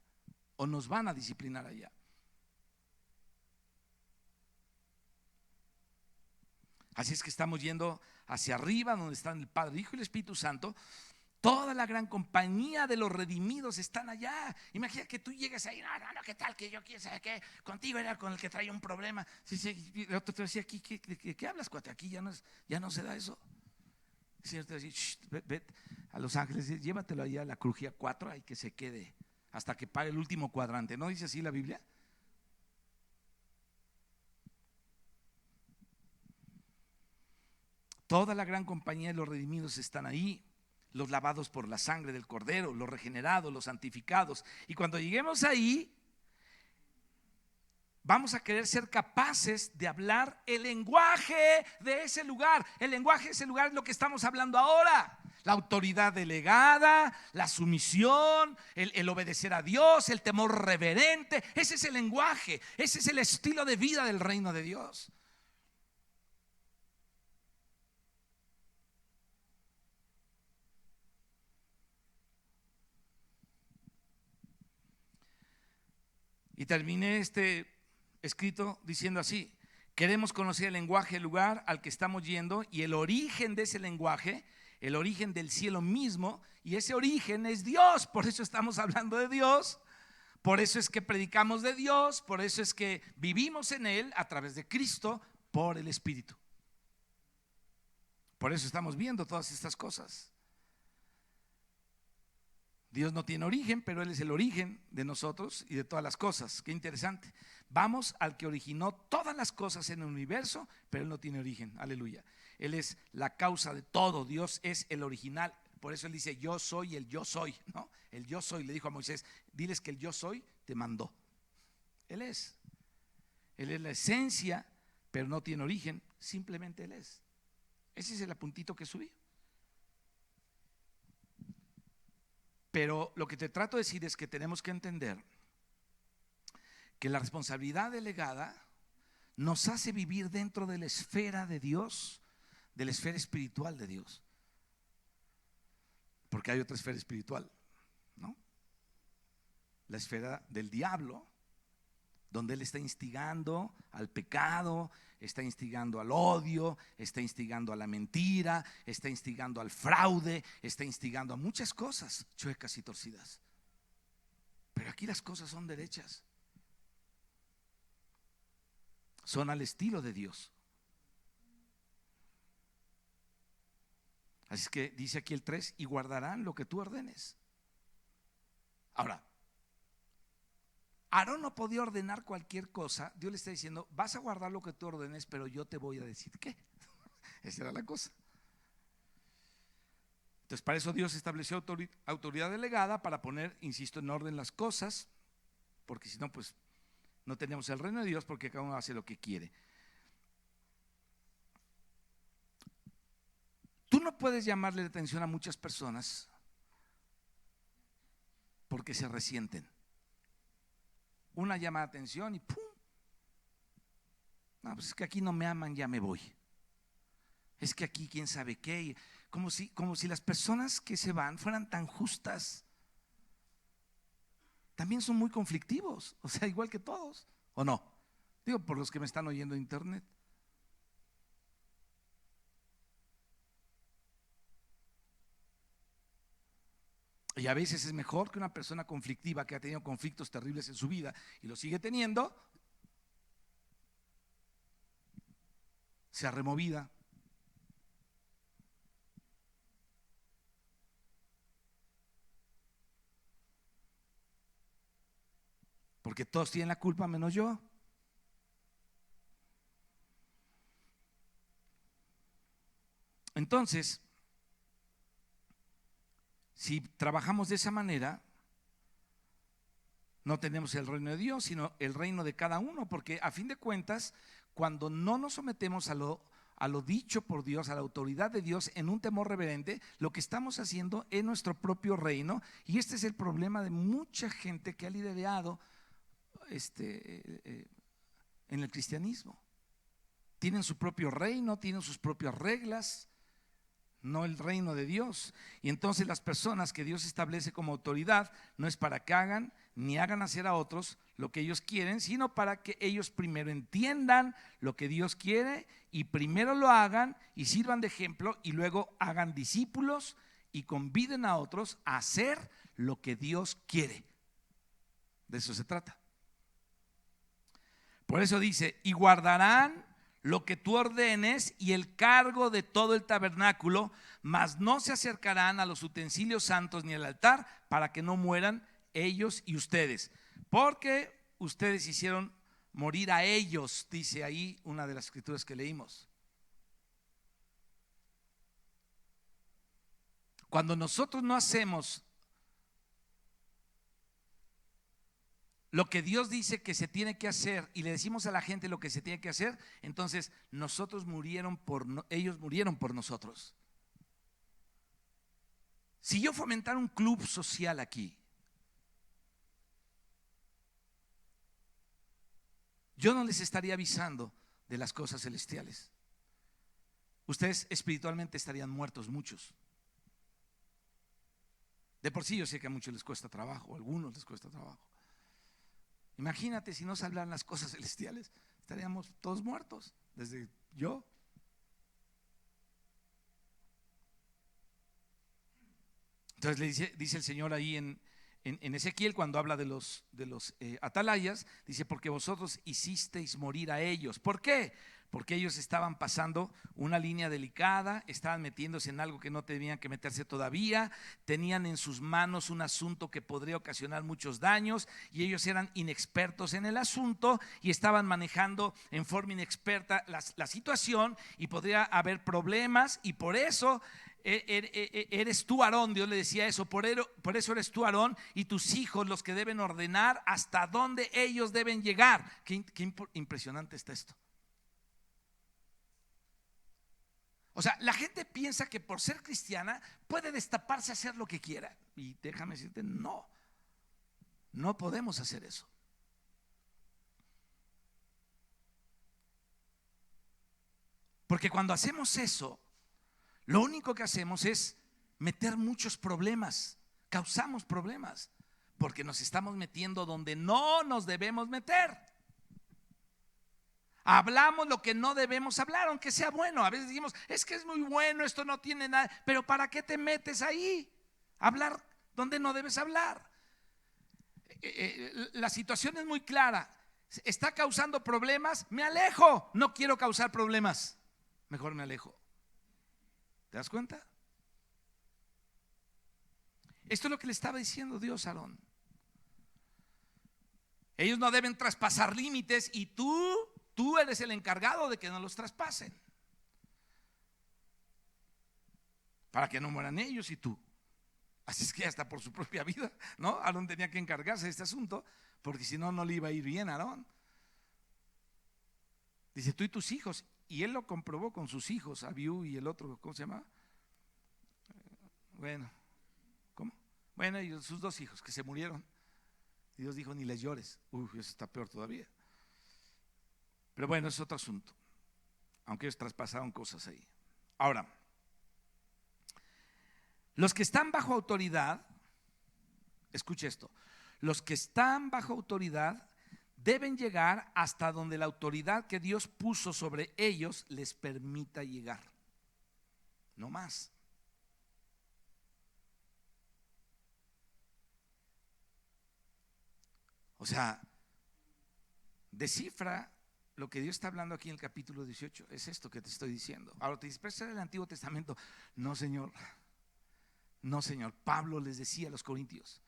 O nos van a disciplinar allá. Así es que estamos yendo hacia arriba donde están el Padre, el Hijo y el Espíritu Santo. Toda la gran compañía de los redimidos están allá. Imagina que tú llegues ahí, no, ¿qué tal? Que yo quiero saber qué. Contigo era con el que traía un problema. Sí, el otro te decía, aquí, ¿qué hablas, cuate? Aquí ya no se da eso. El Señor te decía, ve a Los Ángeles, llévatelo allá a la crujía 4, ahí que se quede hasta que pague el último cuadrante. ¿No dice así la Biblia? Toda la gran compañía de los redimidos están ahí. Los lavados por la sangre del Cordero, los regenerados, los santificados. Y cuando lleguemos ahí, vamos a querer ser capaces de hablar el lenguaje de ese lugar. El lenguaje de ese lugar es lo que estamos hablando ahora. La autoridad delegada, la sumisión, el obedecer a Dios, el temor reverente. Ese es el lenguaje, ese es el estilo de vida del reino de Dios. Y terminé este escrito diciendo así: queremos conocer el lenguaje del lugar al que estamos yendo y el origen de ese lenguaje, el origen del cielo mismo, y ese origen es Dios. Por eso estamos hablando de Dios, por eso es que predicamos de Dios, por eso es que vivimos en Él a través de Cristo por el Espíritu. Por eso estamos viendo todas estas cosas. Dios no tiene origen, pero Él es el origen de nosotros y de todas las cosas. Qué interesante. Vamos al que originó todas las cosas en el universo, pero Él no tiene origen. Aleluya. Él es la causa de todo. Dios es el original. Por eso Él dice: yo soy el yo soy, ¿no? El yo soy. Le dijo a Moisés: diles que el yo soy te mandó. Él es la esencia, pero no tiene origen. Simplemente Él es. Ese es el apuntito que subí. Pero lo que te trato de decir es que tenemos que entender que la responsabilidad delegada nos hace vivir dentro de la esfera de Dios, de la esfera espiritual de Dios. Porque hay otra esfera espiritual, ¿no? La esfera del diablo, donde él está instigando al pecado, está instigando al odio, está instigando a la mentira, está instigando al fraude, está instigando a muchas cosas chuecas y torcidas. Pero aquí las cosas son derechas, son al estilo de Dios. Así es que dice aquí el 3: y guardarán lo que tú ordenes. Ahora, Aarón no podía ordenar cualquier cosa. Dios le está diciendo: vas a guardar lo que tú ordenes, pero yo te voy a decir qué. Esa era la cosa. Entonces, para eso Dios estableció autoridad delegada, para poner, insisto, en orden las cosas, porque si no, pues no tenemos el reino de Dios, porque cada uno hace lo que quiere. Tú no puedes llamarle la atención a muchas personas porque se resienten. Una llama la atención y ¡pum! No, pues es que aquí no me aman, ya me voy. Es que aquí quién sabe qué. Como si las personas que se van fueran tan justas. También son muy conflictivos, o sea, igual que todos, ¿o no? Digo, por los que me están oyendo en internet. Y a veces es mejor que una persona conflictiva que ha tenido conflictos terribles en su vida y lo sigue teniendo, sea removida. porque todos tienen la culpa menos yo. Entonces, si trabajamos de esa manera, no tenemos el reino de Dios, sino el reino de cada uno, porque a fin de cuentas, cuando no nos sometemos a lo dicho por Dios, a la autoridad de Dios en un temor reverente, lo que estamos haciendo es nuestro propio reino. Y este es el problema de mucha gente que ha liderado en el cristianismo. Tienen su propio reino, tienen sus propias reglas, no el reino de Dios. Y entonces las personas que Dios establece como autoridad no es para que hagan ni hagan hacer a otros lo que ellos quieren, sino para que ellos primero entiendan lo que Dios quiere y primero lo hagan y sirvan de ejemplo, y luego hagan discípulos y conviden a otros a hacer lo que Dios quiere. De eso se trata. Por eso dice: y guardarán lo que tú ordenes y el cargo de todo el tabernáculo, mas no se acercarán a los utensilios santos ni al altar, para que no mueran ellos y ustedes, porque ustedes hicieron morir a ellos, dice ahí una de las escrituras que leímos. Cuando nosotros no hacemos lo que Dios dice que se tiene que hacer y le decimos a la gente lo que se tiene que hacer, entonces ellos murieron por nosotros. Si yo fomentara un club social aquí, yo no les estaría avisando de las cosas celestiales. Ustedes espiritualmente estarían muertos, muchos. De por sí yo sé que a muchos les cuesta trabajo, a algunos les cuesta trabajo. Imagínate si no se hablan las cosas celestiales, estaríamos todos muertos, desde yo. Entonces le dice el Señor ahí en Ezequiel, cuando habla de los atalayas, dice: porque vosotros hicisteis morir a ellos. ¿Por qué? Porque ellos estaban pasando una línea delicada, estaban metiéndose en algo que no tenían que meterse todavía, tenían en sus manos un asunto que podría ocasionar muchos daños, y ellos eran inexpertos en el asunto y estaban manejando en forma inexperta la situación, y podría haber problemas. Y por eso eres tú, Aarón. Dios le decía eso: por eso eres tú, Aarón, y tus hijos los que deben ordenar hasta dónde ellos deben llegar. Qué impresionante está esto. O sea, la gente piensa que por ser cristiana puede destaparse a hacer lo que quiera, y déjame decirte, no podemos hacer eso. Porque cuando hacemos eso, lo único que hacemos es meter muchos problemas, causamos problemas, porque nos estamos metiendo donde no nos debemos meter. Hablamos lo que no debemos hablar, aunque sea bueno. A veces decimos: es que es muy bueno, esto no tiene nada. Pero ¿para qué te metes ahí? Hablar donde no debes hablar. La situación es muy clara. Está causando problemas, me alejo. No quiero causar problemas, mejor me alejo. ¿Te das cuenta? Esto es lo que le estaba diciendo Dios a Aarón. Ellos no deben traspasar límites, y tú eres el encargado de que no los traspasen, para que no mueran ellos y tú. Así es que hasta por su propia vida, ¿no? Aarón tenía que encargarse de este asunto, porque si no, no le iba a ir bien a Aarón. Dice: tú y tus hijos. Y él lo comprobó con sus hijos, Abiú y el otro, ¿cómo se llama? Bueno, ¿cómo? Bueno, y sus dos hijos que se murieron. Y Dios dijo: ni les llores. Eso está peor todavía. Pero bueno, es otro asunto, aunque ellos traspasaron cosas ahí. Ahora, los que están bajo autoridad, escuche esto: los que están bajo autoridad deben llegar hasta donde la autoridad que Dios puso sobre ellos les permita llegar, no más. O sea, descifra lo que Dios está hablando aquí en el capítulo 18. Es esto que te estoy diciendo. Ahora te dices: pero eso era el Antiguo Testamento. No, señor. No, señor. Pablo les decía a los corintios: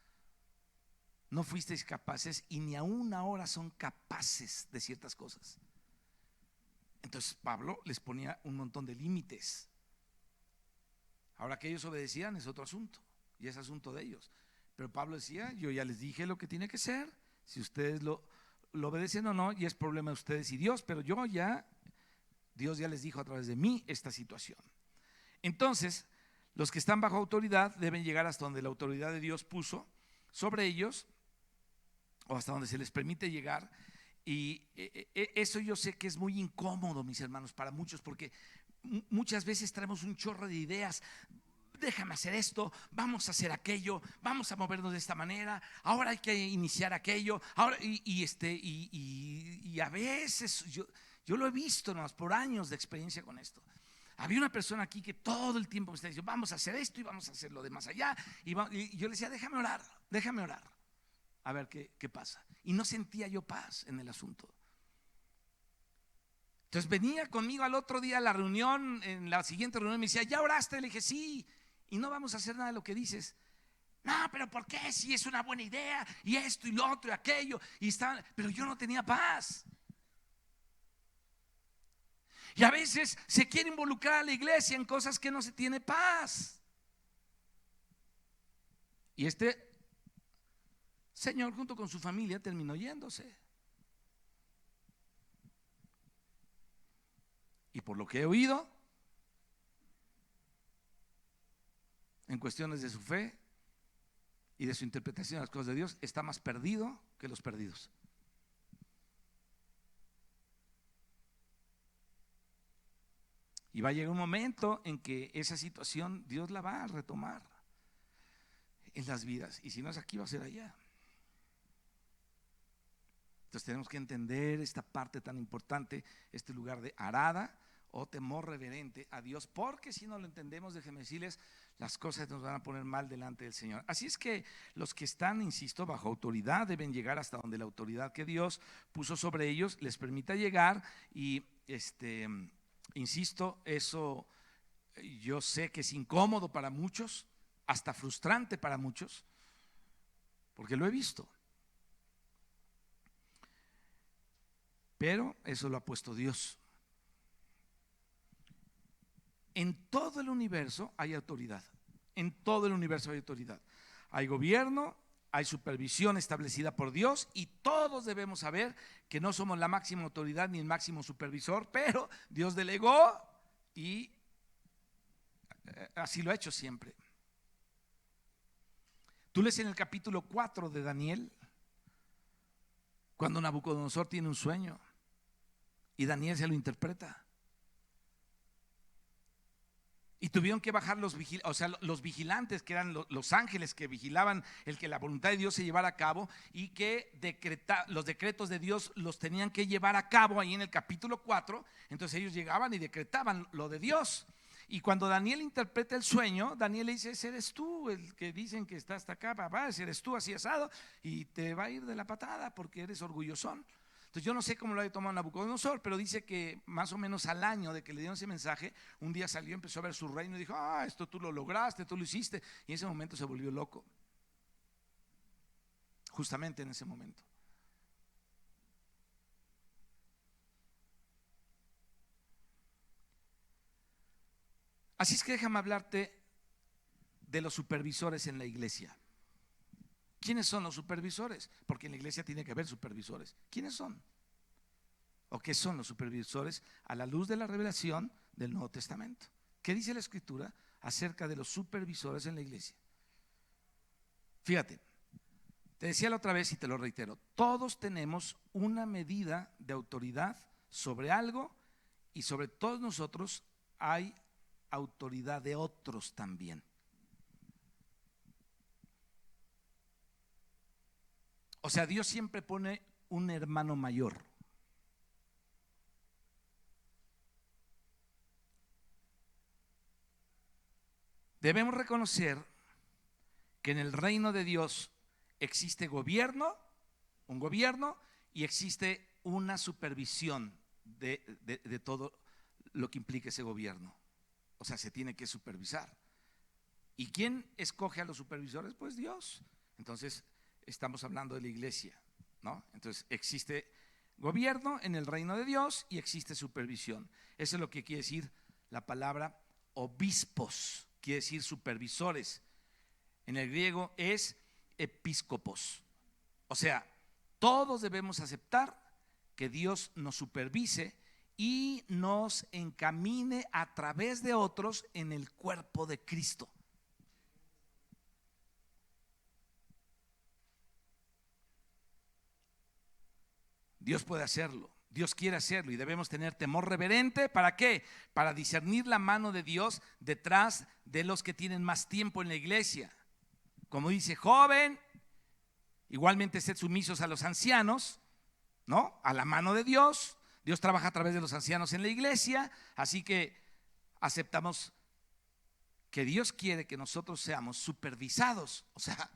no fuisteis capaces y ni aún ahora son capaces de ciertas cosas. Entonces Pablo les ponía un montón de límites. Ahora que ellos obedecían es otro asunto, y es asunto de ellos. Pero Pablo decía, yo ya les dije lo que tiene que ser, si ustedes lo obedecen o no, y es problema de ustedes y Dios, pero Dios ya les dijo a través de mí esta situación. Entonces, los que están bajo autoridad deben llegar hasta donde la autoridad de Dios puso sobre ellos, o hasta donde se les permite llegar. Y eso yo sé que es muy incómodo, mis hermanos, para muchos, porque muchas veces traemos un chorro de ideas. Déjame hacer esto, vamos a hacer aquello, vamos a movernos de esta manera, ahora hay que iniciar aquello, ahora y a veces yo lo he visto nomás por años de experiencia con esto. Había una persona aquí que todo el tiempo me está diciendo, vamos a hacer esto y vamos a hacer lo de más allá, y yo le decía, déjame orar, a ver qué pasa. Y no sentía yo paz en el asunto. Entonces venía conmigo al otro día a la reunión, en la siguiente reunión me decía, ¿ya oraste? Le dije, sí. Y no vamos a hacer nada de lo que dices. No, pero ¿por qué? Si es una buena idea, y esto y lo otro y aquello, pero yo no tenía paz. Y a veces se quiere involucrar a la iglesia en cosas que no se tiene paz. Y este señor junto con su familia terminó yéndose. Y por lo que he oído, en cuestiones de su fe y de su interpretación de las cosas de Dios, está más perdido que los perdidos. Y va a llegar un momento en que esa situación Dios la va a retomar en las vidas. Y si no es aquí, va a ser allá. Entonces tenemos que entender esta parte tan importante, este lugar de arada o temor reverente a Dios, porque si no lo entendemos, déjenme decirles, las cosas nos van a poner mal delante del Señor. Así es que los que están, insisto, bajo autoridad deben llegar hasta donde la autoridad que Dios puso sobre ellos les permita llegar. Y insisto, eso yo sé que es incómodo para muchos, hasta frustrante para muchos, porque lo he visto. Pero eso lo ha puesto Dios. En todo el universo hay autoridad. En todo el universo hay autoridad. Hay gobierno, hay supervisión establecida por Dios, y todos debemos saber que no somos la máxima autoridad ni el máximo supervisor, pero Dios delegó y así lo ha hecho siempre. Tú lees en el capítulo 4 de Daniel, cuando Nabucodonosor tiene un sueño y Daniel se lo interpreta. Y tuvieron que bajar los vigilantes, que eran los ángeles que vigilaban el que la voluntad de Dios se llevara a cabo, y que los decretos de Dios los tenían que llevar a cabo ahí en el capítulo 4. Entonces ellos llegaban y decretaban lo de Dios. Y cuando Daniel interpreta el sueño, Daniel le dice, ese eres tú, el que dicen que está hasta acá, papá, ese eres tú así asado, y te va a ir de la patada porque eres orgullosón. Entonces yo no sé cómo lo había tomado Nabucodonosor, pero dice que más o menos al año de que le dieron ese mensaje, un día salió, empezó a ver su reino y dijo, esto tú lo lograste, tú lo hiciste, y en ese momento se volvió loco. Justamente en ese momento. Así es que déjame hablarte de los supervisores en la iglesia. ¿Quiénes son los supervisores? Porque en la iglesia tiene que haber supervisores. ¿Quiénes son? ¿O qué son los supervisores a la luz de la revelación del Nuevo Testamento? ¿Qué dice la Escritura acerca de los supervisores en la iglesia? Fíjate, te decía la otra vez y te lo reitero, todos tenemos una medida de autoridad sobre algo, y sobre todos nosotros hay autoridad de otros también. O sea, Dios siempre pone un hermano mayor. Debemos reconocer que en el reino de Dios existe gobierno, un gobierno, y existe una supervisión de todo lo que implica ese gobierno. O sea, se tiene que supervisar. ¿Y quién escoge a los supervisores? Pues Dios. Entonces, estamos hablando de la iglesia, ¿no? Entonces existe gobierno en el reino de Dios y existe supervisión. Eso es lo que quiere decir la palabra obispos, quiere decir supervisores. En el griego es episcopos. O sea, todos debemos aceptar que Dios nos supervise y nos encamine a través de otros en el cuerpo de Cristo. Dios puede hacerlo, Dios quiere hacerlo y debemos tener temor reverente. ¿Para qué? Para discernir la mano de Dios detrás de los que tienen más tiempo en la iglesia. Como dice, joven, igualmente sed sumisos a los ancianos, ¿no? A la mano de Dios. Dios trabaja a través de los ancianos en la iglesia, así que aceptamos que Dios quiere que nosotros seamos supervisados. O sea,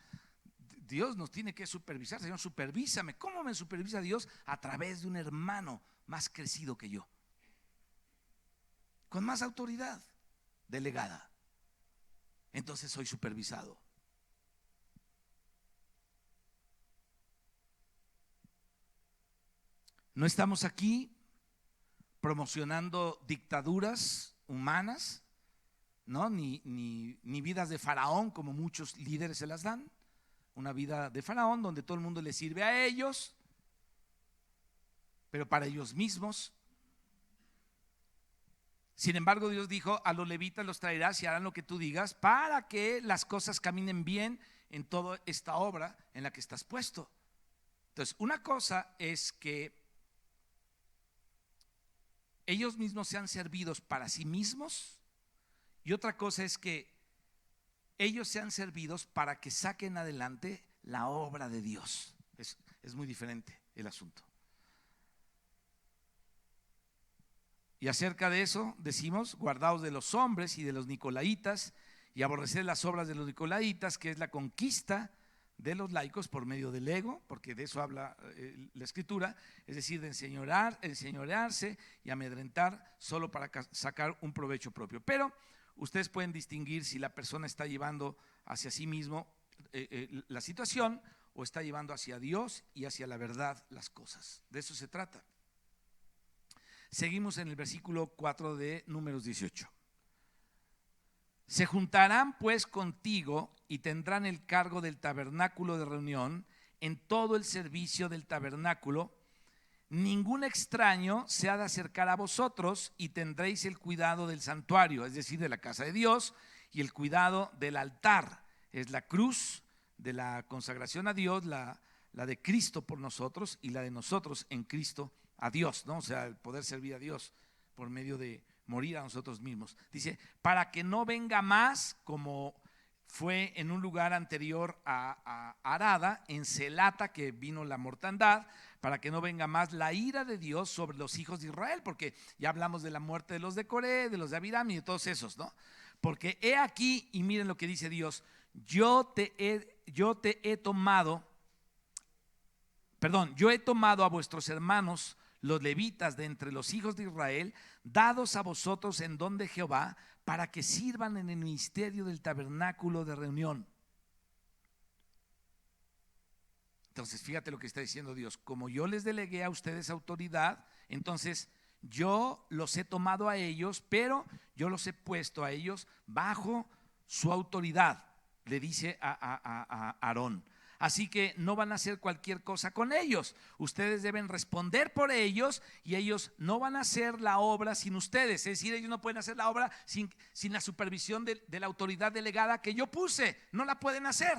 Dios nos tiene que supervisar. Señor, supervísame. ¿Cómo me supervisa Dios? A través de un hermano más crecido que yo, con más autoridad delegada. Entonces soy supervisado. No estamos aquí promocionando dictaduras humanas, ¿no? Ni vidas de faraón, como muchos líderes se las dan. Una vida de faraón donde todo el mundo le sirve a ellos, pero para ellos mismos. Sin embargo, Dios dijo, a los levitas los traerás y harán lo que tú digas para que las cosas caminen bien en toda esta obra en la que estás puesto. Entonces, una cosa es que ellos mismos sean servidos para sí mismos, y otra cosa es que ellos sean servidos para que saquen adelante la obra de Dios. Es muy diferente el asunto. Y acerca de eso decimos, guardaos de los hombres y de los nicolaitas, y aborreced las obras de los nicolaitas, que es la conquista de los laicos por medio del ego, porque de eso habla la Escritura, es decir, de enseñorearse y amedrentar solo para sacar un provecho propio. Pero ustedes pueden distinguir si la persona está llevando hacia sí mismo la situación o está llevando hacia Dios y hacia la verdad las cosas. De eso se trata. Seguimos en el versículo 4 de Números 18. Se juntarán pues contigo y tendrán el cargo del tabernáculo de reunión en todo el servicio del tabernáculo. Ningún extraño se ha de acercar a vosotros y tendréis el cuidado del santuario, es decir, de la casa de Dios, y el cuidado del altar, es la cruz de la consagración a Dios, la de Cristo por nosotros y la de nosotros en Cristo a Dios, ¿no? O sea, el poder servir a Dios por medio de morir a nosotros mismos. Dice, para que no venga más como fue en un lugar anterior a Arada, en Celata, que vino la mortandad, para que no venga más la ira de Dios sobre los hijos de Israel, porque ya hablamos de la muerte de los de Coré, de los de Abiram y de todos esos, ¿no? Porque he aquí, y miren lo que dice Dios, yo he tomado a vuestros hermanos los levitas de entre los hijos de Israel, dados a vosotros en don de Jehová, para que sirvan en el ministerio del tabernáculo de reunión. Entonces, fíjate lo que está diciendo Dios. Como yo les delegué a ustedes autoridad, entonces yo los he tomado a ellos, pero yo los he puesto a ellos bajo su autoridad, le dice a Aarón. Así que no van a hacer cualquier cosa con ellos. Ustedes deben responder por ellos y ellos no van a hacer la obra sin ustedes. Es decir, ellos no pueden hacer la obra sin la supervisión de la autoridad delegada que yo puse. No la pueden hacer.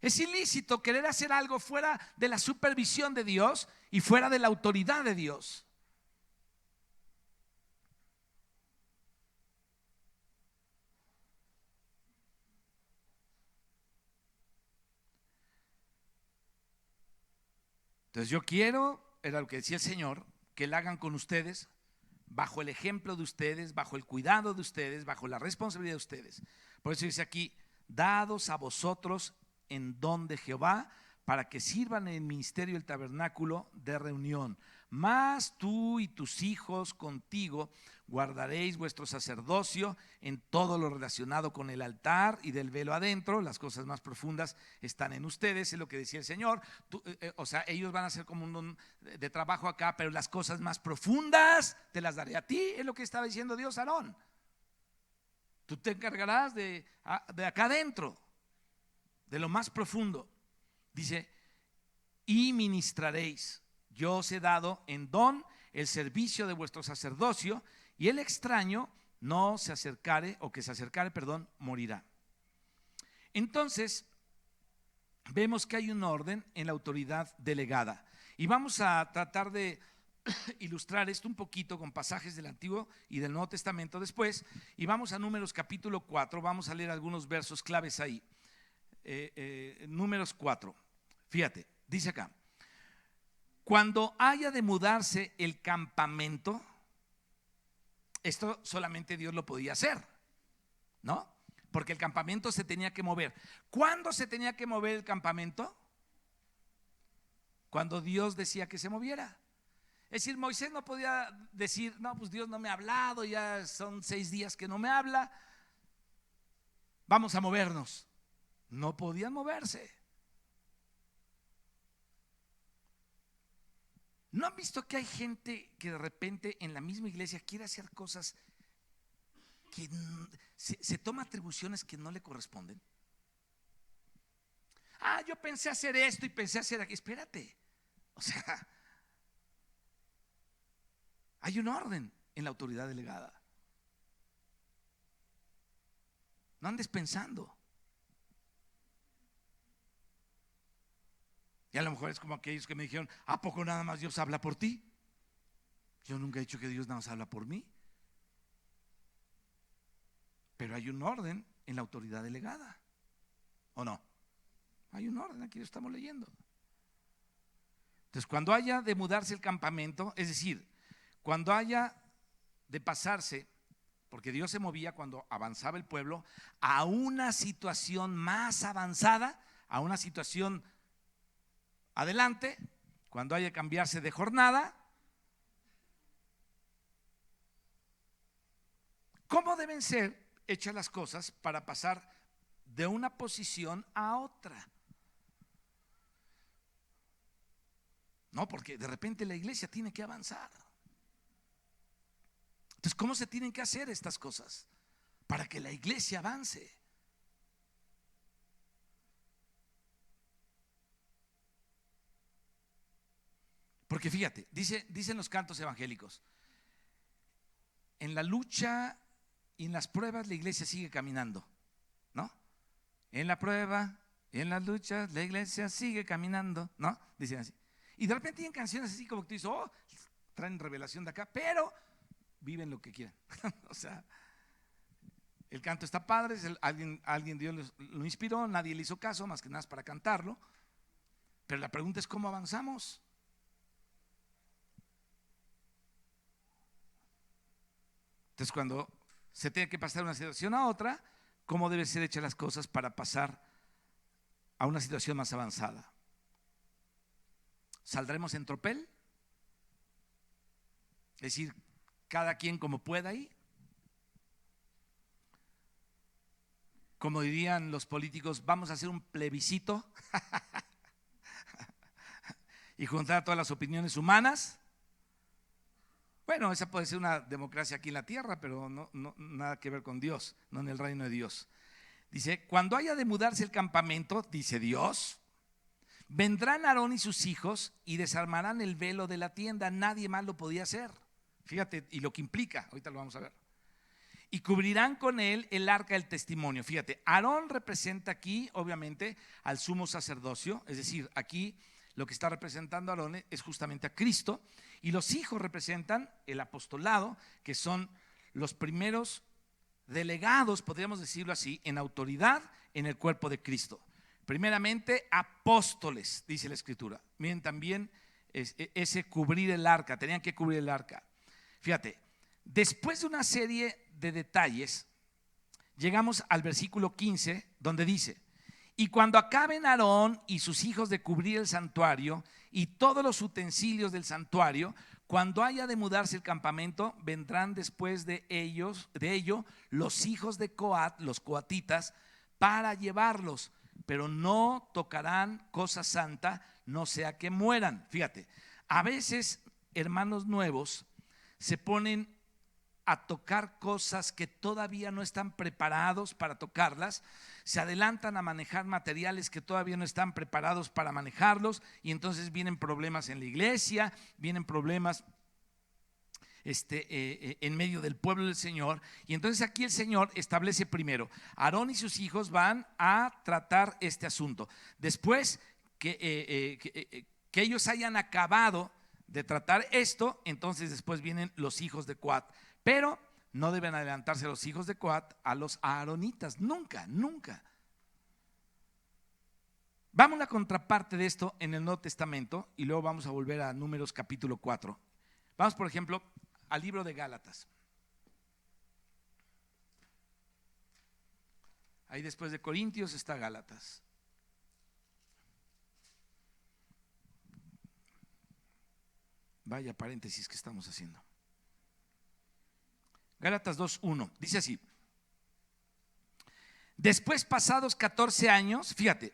Es ilícito querer hacer algo fuera de la supervisión de Dios y fuera de la autoridad de Dios. Entonces yo quiero, era lo que decía el Señor, que la hagan con ustedes, bajo el ejemplo de ustedes, bajo el cuidado de ustedes, bajo la responsabilidad de ustedes. Por eso dice aquí, dados a vosotros en don de Jehová, para que sirvan en el ministerio del tabernáculo de reunión. Mas tú y tus hijos contigo guardaréis vuestro sacerdocio en todo lo relacionado con el altar y del velo adentro. Las cosas más profundas están en ustedes, es lo que decía el Señor. O sea, ellos van a hacer como un de trabajo acá, pero las cosas más profundas te las daré a ti, es lo que estaba diciendo Dios a Aarón. Tú te encargarás de acá adentro, de lo más profundo. Dice, y ministraréis. Yo os he dado en don el servicio de vuestro sacerdocio, y el extraño no se acercare, o que se acercare, perdón, morirá. Entonces, vemos que hay un orden en la autoridad delegada. Y vamos a tratar de ilustrar esto un poquito con pasajes del Antiguo y del Nuevo Testamento después. Y vamos a Números capítulo 4, vamos a leer algunos versos claves ahí. Números 4, fíjate, dice acá: cuando haya de mudarse el campamento, esto solamente Dios lo podía hacer, ¿no? Porque el campamento se tenía que mover. ¿Cuándo se tenía que mover el campamento? Cuando Dios decía que se moviera. Es decir, Moisés no podía decir, no, pues Dios no me ha hablado, ya son 6 días que no me habla, vamos a movernos. No podían moverse. ¿No han visto que hay gente que de repente en la misma iglesia quiere hacer cosas que se toma atribuciones que no le corresponden? Yo pensé hacer esto y pensé hacer aquí. Espérate, o sea, hay un orden en la autoridad delegada. No andes pensando. Y a lo mejor es como aquellos que me dijeron, ¿a poco nada más Dios habla por ti? Yo nunca he dicho que Dios nada más habla por mí. Pero hay un orden en la autoridad delegada, ¿o no? Hay un orden, aquí lo estamos leyendo. Entonces, cuando haya de mudarse el campamento, es decir, cuando haya de pasarse, porque Dios se movía cuando avanzaba el pueblo a una situación más avanzada, a una situación adelante, cuando haya de cambiarse de jornada, ¿cómo deben ser hechas las cosas para pasar de una posición a otra? No, porque de repente la iglesia tiene que avanzar. Entonces, ¿cómo se tienen que hacer estas cosas para que la iglesia avance? Porque fíjate, dicen los cantos evangélicos, en la lucha y en las pruebas la iglesia sigue caminando, ¿no? En la prueba y en las luchas la iglesia sigue caminando, ¿no? Dicen así. Y de repente tienen canciones así como que tú dices, traen revelación de acá, pero viven lo que quieran. O sea, el canto está padre, alguien Dios lo inspiró, nadie le hizo caso, más que nada para cantarlo. Pero la pregunta es, ¿cómo avanzamos? Entonces, cuando se tiene que pasar de una situación a otra, ¿cómo deben ser hechas las cosas para pasar a una situación más avanzada? ¿Saldremos en tropel? Es decir, cada quien como pueda ahí. Como dirían los políticos, vamos a hacer un plebiscito y juntar todas las opiniones humanas. Bueno, esa puede ser una democracia aquí en la tierra, pero no nada que ver con Dios, no en el reino de Dios. Dice, cuando haya de mudarse el campamento, dice Dios, vendrán Aarón y sus hijos y desarmarán el velo de la tienda. Nadie más lo podía hacer. Fíjate, y lo que implica, ahorita lo vamos a ver. Y cubrirán con él el arca del testimonio. Fíjate, Aarón representa aquí, obviamente, al sumo sacerdocio, es decir, aquí lo que está representando Aarón es justamente a Cristo, y los hijos representan el apostolado, que son los primeros delegados, podríamos decirlo así, en autoridad en el cuerpo de Cristo. Primeramente, apóstoles, dice la Escritura. Miren también ese cubrir el arca, tenían que cubrir el arca. Fíjate, después de una serie de detalles, llegamos al versículo 15, donde dice: y cuando acaben Aarón y sus hijos de cubrir el santuario y todos los utensilios del santuario. Cuando haya de mudarse el campamento, vendrán después de ello los hijos de Coat, los coatitas, para llevarlos, pero no tocarán cosa santa, no sea que mueran. Fíjate, a veces hermanos nuevos se ponen a tocar cosas que todavía no están preparados para tocarlas, se adelantan a manejar materiales que todavía no están preparados para manejarlos, y entonces vienen problemas en la iglesia, vienen problemas en medio del pueblo del Señor. Y entonces aquí el Señor establece primero: Aarón y sus hijos van a tratar este asunto. Después que ellos hayan acabado de tratar esto, entonces después vienen los hijos de Coat. Pero no deben adelantarse los hijos de Coat a los aaronitas, nunca, nunca. Vamos a la contraparte de esto en el Nuevo Testamento y luego vamos a volver a Números capítulo 4. Vamos, por ejemplo, al libro de Gálatas. Ahí después de Corintios está Gálatas. Vaya paréntesis que estamos haciendo. Gálatas 2:1 dice así: después, pasados 14 años, fíjate,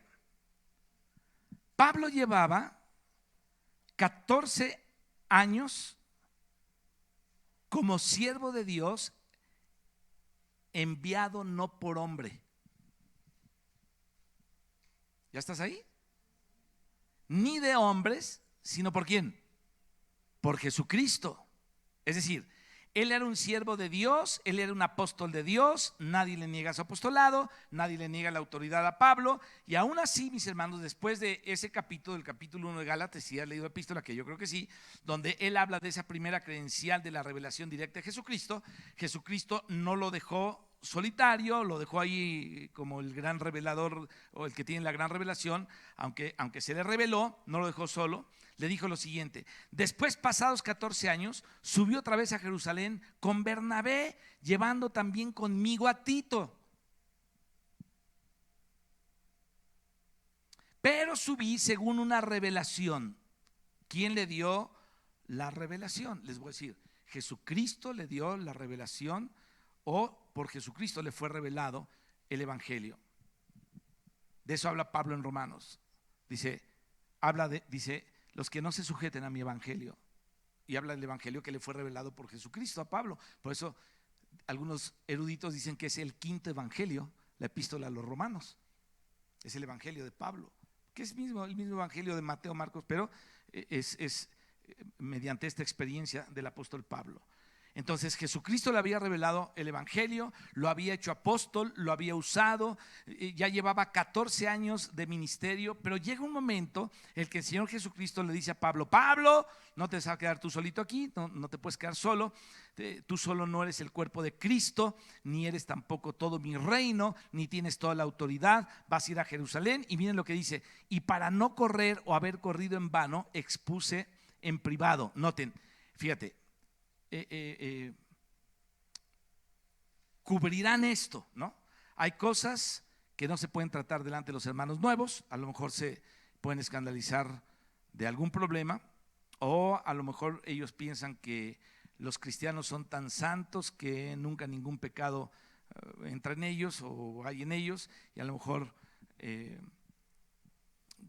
Pablo llevaba 14 años como siervo de Dios, enviado no por hombre. ¿Ya estás ahí? Ni de hombres, sino por quién? Por Jesucristo. Es decir, él era un siervo de Dios, él era un apóstol de Dios, nadie le niega su apostolado, nadie le niega la autoridad a Pablo. Y aún así, mis hermanos, después de ese capítulo, del capítulo 1 de Gálatas, si has leído epístola, que yo creo que sí, donde él habla de esa primera credencial de la revelación directa de Jesucristo, Jesucristo no lo dejó solitario, lo dejó ahí como el gran revelador o el que tiene la gran revelación, aunque se le reveló, no lo dejó solo. Le dijo lo siguiente: después, pasados 14 años, subió otra vez a Jerusalén con Bernabé, llevando también conmigo a Tito. Pero subí según una revelación. ¿Quién le dio la revelación? Les voy a decir, Jesucristo le dio la revelación, o por Jesucristo le fue revelado el evangelio. De eso habla Pablo en Romanos. Dice, los que no se sujeten a mi evangelio, y habla del evangelio que le fue revelado por Jesucristo a Pablo. Por eso algunos eruditos dicen que es el quinto evangelio, la epístola a los romanos. Es el evangelio de Pablo, que es el mismo evangelio de Mateo, Marcos, pero es mediante esta experiencia del apóstol Pablo. Entonces Jesucristo le había revelado el evangelio, lo había hecho apóstol, lo había usado, ya llevaba 14 años de ministerio. Pero llega un momento en que el Señor Jesucristo le dice a Pablo: Pablo, no te vas a quedar tú solito aquí, no te puedes quedar solo, tú solo no eres el cuerpo de Cristo, ni eres tampoco todo mi reino, ni tienes toda la autoridad. Vas a ir a Jerusalén. Y miren lo que dice: y para no correr o haber corrido en vano, expuse en privado. Noten, fíjate, cubrirán esto, ¿no? Hay cosas que no se pueden tratar delante de los hermanos nuevos. A lo mejor se pueden escandalizar de algún problema, o a lo mejor ellos piensan que los cristianos son tan santos que nunca ningún pecado entra en ellos o hay en ellos, y a lo mejor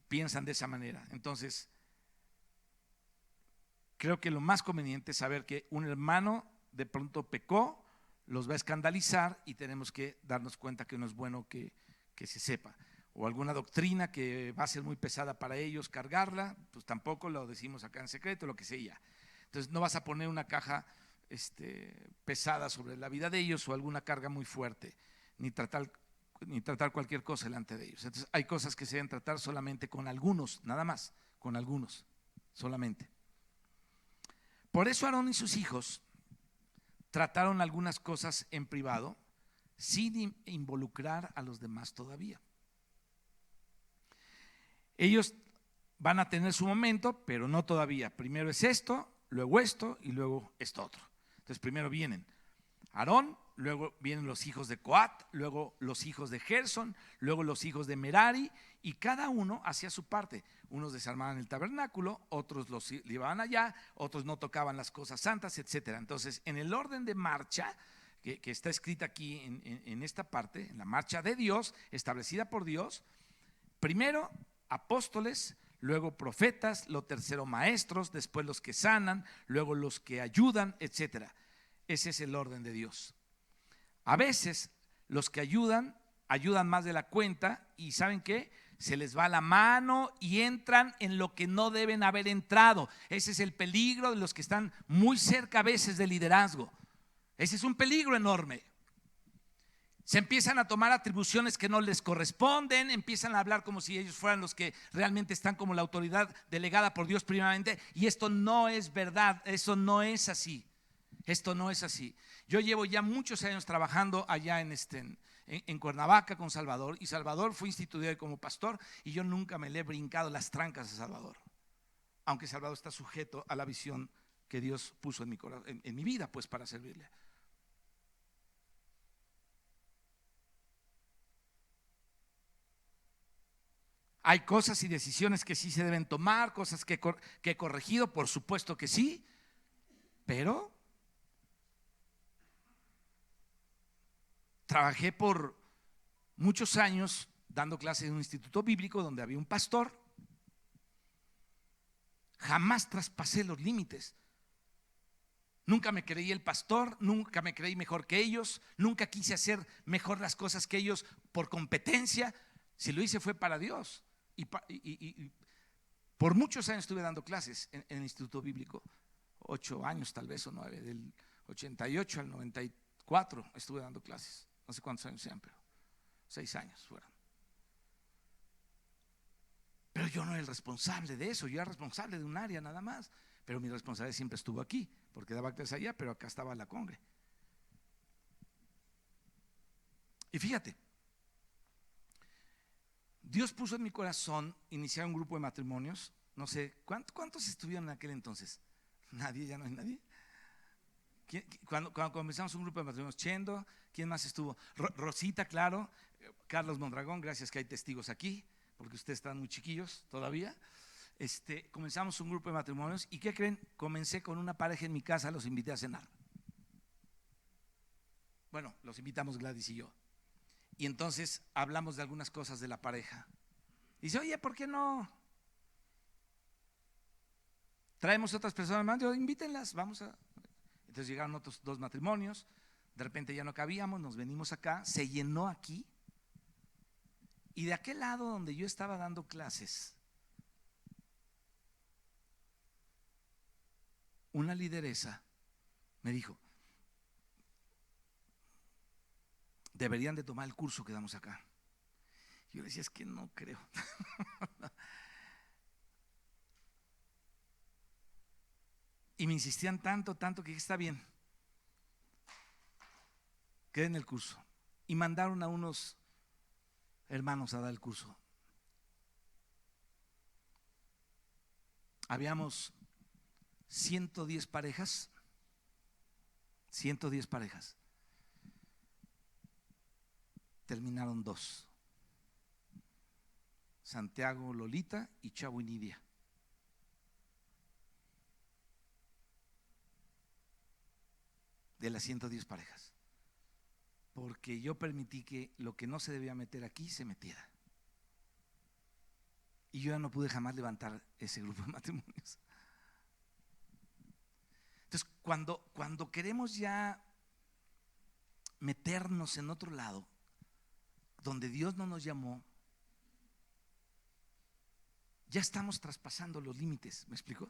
piensan de esa manera. Entonces, creo que lo más conveniente es saber que un hermano de pronto pecó, los va a escandalizar, y tenemos que darnos cuenta que no es bueno que se sepa. O alguna doctrina que va a ser muy pesada para ellos cargarla, pues tampoco lo decimos acá en secreto, lo que sea. Entonces no vas a poner una caja pesada sobre la vida de ellos, o alguna carga muy fuerte, ni tratar cualquier cosa delante de ellos. Entonces hay cosas que se deben tratar solamente con algunos, nada más, con algunos solamente. Por eso Aarón y sus hijos trataron algunas cosas en privado, sin involucrar a los demás todavía. Ellos van a tener su momento, pero no todavía. Primero es esto, luego esto y luego esto otro. Entonces primero vienen Aarón, luego vienen los hijos de Coat, luego los hijos de Gerson, luego los hijos de Merari, y cada uno hacía su parte. Unos desarmaban el tabernáculo, otros los llevaban allá, otros no tocaban las cosas santas, etcétera. Entonces, en el orden de marcha que está escrita aquí en esta parte, en la marcha de Dios, establecida por Dios, primero apóstoles, luego profetas, lo tercero maestros, después los que sanan, luego los que ayudan, etcétera. Ese es el orden de Dios. A veces los que ayudan más de la cuenta y ¿saben qué? Se les va la mano y entran en lo que no deben haber entrado. Ese es el peligro de los que están muy cerca a veces del liderazgo. Ese es un peligro enorme. Se empiezan a tomar atribuciones que no les corresponden, empiezan a hablar como si ellos fueran los que realmente están como la autoridad delegada por Dios primeramente, y esto no es verdad, eso no es así. Esto no es así. Yo llevo ya muchos años trabajando allá en Cuernavaca con Salvador, y Salvador fue instituido como pastor y yo nunca me le he brincado las trancas a Salvador, aunque Salvador está sujeto a la visión que Dios puso en mi corazón, en mi vida, pues, para servirle. Hay cosas y decisiones que sí se deben tomar, cosas que he corregido, por supuesto que sí, pero trabajé por muchos años dando clases en un instituto bíblico donde había un pastor. Jamás traspasé los límites. Nunca me creí el pastor, nunca me creí mejor que ellos, nunca quise hacer mejor las cosas que ellos por competencia. Si lo hice fue para Dios. Y por muchos años estuve dando clases en el instituto bíblico, 8 años tal vez o 9, del 88 al 94 estuve dando clases. No sé cuántos años sean, pero 6 años fueron. Pero yo no era el responsable de eso, yo era responsable de un área nada más. Pero mi responsabilidad siempre estuvo aquí, porque daba clases allá, pero acá estaba la congre. Y fíjate, Dios puso en mi corazón iniciar un grupo de matrimonios. No sé, ¿cuántos estuvieron en aquel entonces? Nadie, ya no hay nadie. Cuando comenzamos un grupo de matrimonios, Chendo, ¿quién más estuvo? Rosita, claro, Carlos Mondragón, gracias que hay testigos aquí, porque ustedes están muy chiquillos todavía. Comenzamos un grupo de matrimonios y ¿qué creen? Comencé con una pareja en mi casa, los invité a cenar. Bueno, los invitamos Gladys y yo. Y entonces hablamos de algunas cosas de la pareja. Y dice, oye, ¿por qué no traemos otras personas más? Yo, invítenlas, vamos a. Entonces llegaron otros 2 matrimonios, de repente ya no cabíamos, nos venimos acá, se llenó aquí. Y de aquel lado donde yo estaba dando clases, una lideresa me dijo, deberían de tomar el curso que damos acá. Yo le decía, es que no creo. Y me insistían tanto que está bien, quedé en el curso. Y mandaron a unos hermanos a dar el curso. Habíamos 110 parejas. 110 parejas. Terminaron 2. Santiago, Lolita y Chavo y Nidia. De las 110 parejas. Porque yo permití que lo que no se debía meter aquí se metiera. Y yo ya no pude jamás levantar ese grupo de matrimonios. Entonces, cuando queremos ya meternos en otro lado, donde Dios no nos llamó, ya estamos traspasando los límites. ¿Me explico?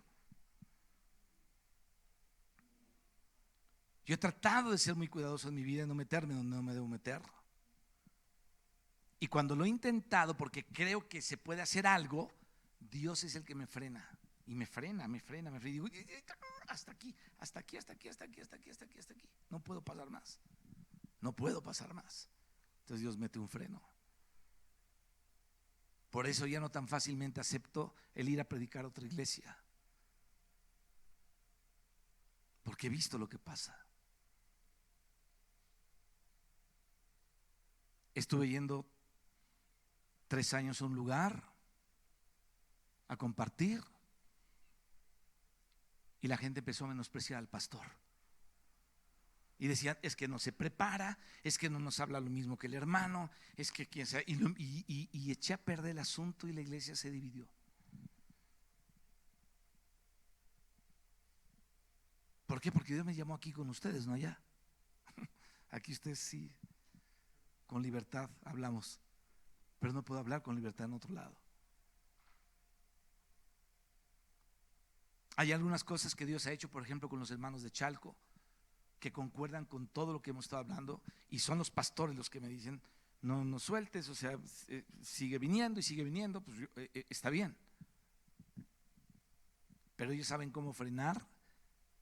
Yo he tratado de ser muy cuidadoso en mi vida y no meterme donde no me debo meter. Y cuando lo he intentado, porque creo que se puede hacer algo, Dios es el que me frena. Y me frena. Y digo, hasta aquí. No puedo pasar más. Entonces Dios mete un freno. Por eso ya no tan fácilmente acepto el ir a predicar a otra iglesia. Porque he visto lo que pasa. Estuve yendo 3 años a un lugar a compartir y la gente empezó a menospreciar al pastor. Y decían, es que no se prepara, es que no nos habla lo mismo que el hermano, es que quién sabe. Y eché a perder el asunto y la iglesia se dividió. ¿Por qué? Porque Dios me llamó aquí con ustedes, no allá. Aquí ustedes sí, con libertad hablamos, pero no puedo hablar con libertad en otro lado. Hay algunas cosas que Dios ha hecho, por ejemplo, con los hermanos de Chalco, que concuerdan con todo lo que hemos estado hablando, y son los pastores los que me dicen, no nos sueltes, o sea, sigue viniendo y sigue viniendo, pues está bien. Pero ellos saben cómo frenar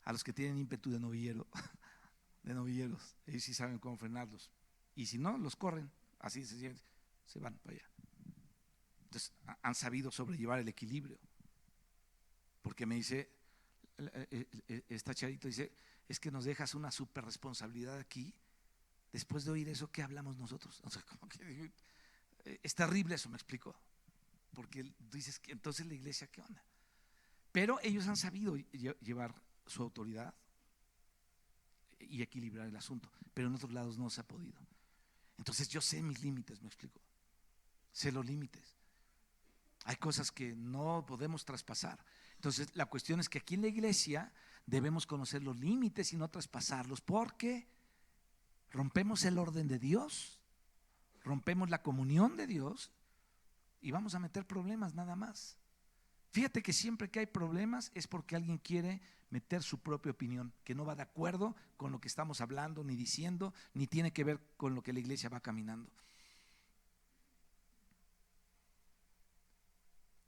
a los que tienen ímpetu de novillero, de novilleros. Ellos sí saben cómo frenarlos. Y si no, los corren, así se van para allá. Entonces, han sabido sobrellevar el equilibrio. Porque me dice, esta Charito dice, es que nos dejas una super responsabilidad aquí. Después de oír eso, ¿qué hablamos nosotros? O sea, como que es terrible eso, me explico. Porque dices que entonces la iglesia, ¿qué onda? Pero ellos han sabido llevar su autoridad y equilibrar el asunto, pero en otros lados no se ha podido. Entonces yo sé mis límites, me explico. Sé los límites. Hay cosas que no podemos traspasar. Entonces la cuestión es que aquí en la iglesia debemos conocer los límites y no traspasarlos, porque rompemos el orden de Dios, rompemos la comunión de Dios y vamos a meter problemas nada más. Fíjate que siempre que hay problemas es porque alguien quiere meter su propia opinión, que no va de acuerdo con lo que estamos hablando, ni diciendo, ni tiene que ver con lo que la iglesia va caminando.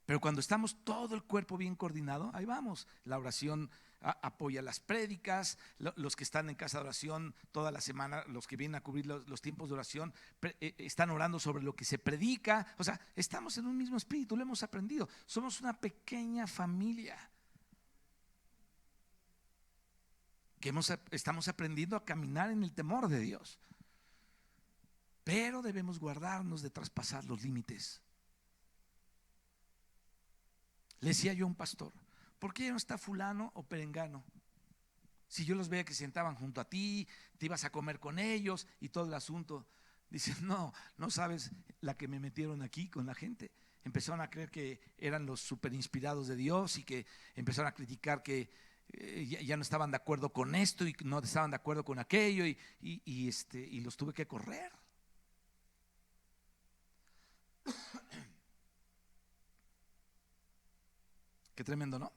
Pero cuando estamos todo el cuerpo bien coordinado, ahí vamos. La oración apoya las prédicas, los que están en casa de oración toda la semana, los que vienen a cubrir los tiempos de oración, están orando sobre lo que se predica. O sea, estamos en un mismo espíritu, lo hemos aprendido. Somos una pequeña familia que estamos aprendiendo a caminar en el temor de Dios. Pero debemos guardarnos de traspasar los límites. Le decía yo a un pastor, ¿por qué no está fulano o perengano? Si yo los veía que se sentaban junto a ti, te ibas a comer con ellos y todo el asunto. Dice, no sabes la que me metieron aquí con la gente. Empezaron a creer que eran los super inspirados de Dios y que empezaron a criticar que ya no estaban de acuerdo con esto y no estaban de acuerdo con aquello y los tuve que correr. Qué tremendo, ¿no?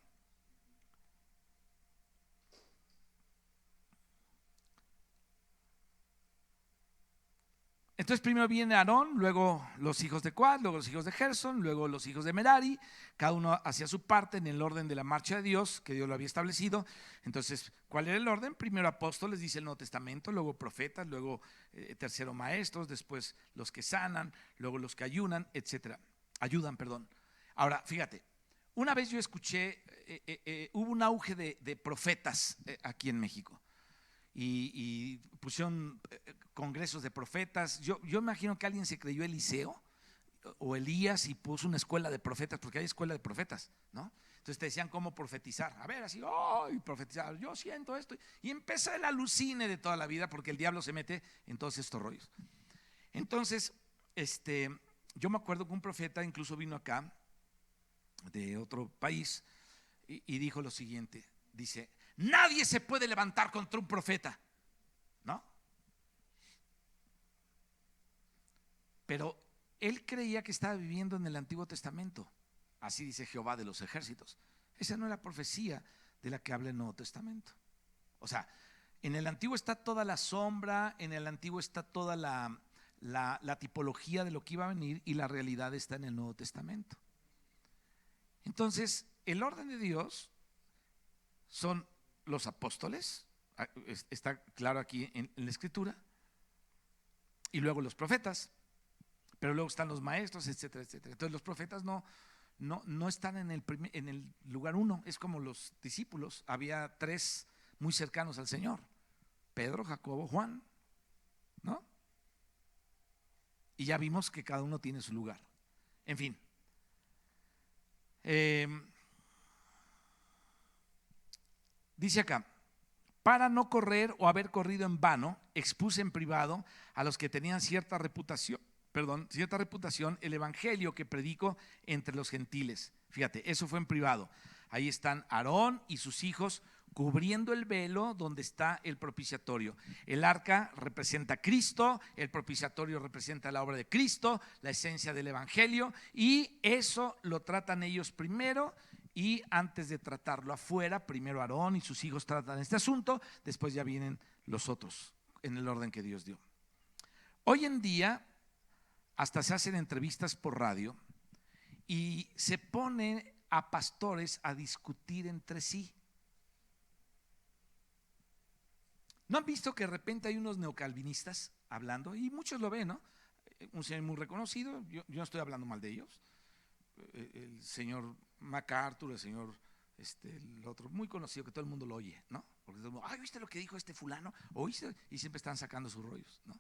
Entonces primero viene Aarón, luego los hijos de Coat, luego los hijos de Gerson, luego los hijos de Merari, cada uno hacía su parte en el orden de la marcha de Dios, que Dios lo había establecido. Entonces, ¿cuál era el orden? Primero apóstoles, dice el Nuevo Testamento, luego profetas, luego tercero maestros, después los que sanan, luego los que ayudan, etcétera. Ahora, fíjate, una vez yo escuché, hubo un auge de profetas aquí en México. Y pusieron congresos de profetas. Yo imagino que alguien se creyó Eliseo o Elías y puso una escuela de profetas, porque hay escuela de profetas, ¿no? Entonces te decían cómo profetizar. A ver, así, y profetizar, yo siento esto. Y empezó el alucine de toda la vida, porque el diablo se mete en todos estos rollos. Entonces, yo me acuerdo que un profeta incluso vino acá, de otro país, y dijo lo siguiente, dice, nadie se puede levantar contra un profeta, ¿no? Pero él creía que estaba viviendo en el Antiguo Testamento. Así dice Jehová de los ejércitos. Esa no es la profecía de la que habla el Nuevo Testamento. O sea, en el Antiguo está toda la sombra, en el Antiguo está toda la tipología de lo que iba a venir, y la realidad está en el Nuevo Testamento. Entonces, el orden de Dios son los apóstoles, está claro aquí en la escritura, y luego los profetas, pero luego están los maestros, etcétera, etcétera. Entonces los profetas no están en el lugar uno, es como los discípulos. Había 3 muy cercanos al Señor, Pedro, Jacobo, Juan, ¿no? Y ya vimos que cada uno tiene su lugar. En fin. Dice acá, para no correr o haber corrido en vano, expuse en privado a los que tenían cierta reputación el evangelio que predico entre los gentiles. Fíjate, eso fue en privado. Ahí están Aarón y sus hijos cubriendo el velo donde está el propiciatorio. El arca representa a Cristo, el propiciatorio representa la obra de Cristo, la esencia del evangelio, y eso lo tratan ellos primero. Y antes de tratarlo afuera, primero Aarón y sus hijos tratan este asunto, después ya vienen los otros en el orden que Dios dio. Hoy en día hasta se hacen entrevistas por radio y se pone a pastores a discutir entre sí. ¿No han visto que de repente hay unos neocalvinistas hablando? Y muchos lo ven, ¿no? Un señor muy reconocido, yo no estoy hablando mal de ellos, el señor MacArthur, el señor el otro, muy conocido que todo el mundo lo oye, ¿no? Porque todo el mundo, ¿viste lo que dijo este fulano? ¿Oíste? Y siempre están sacando sus rollos, ¿no?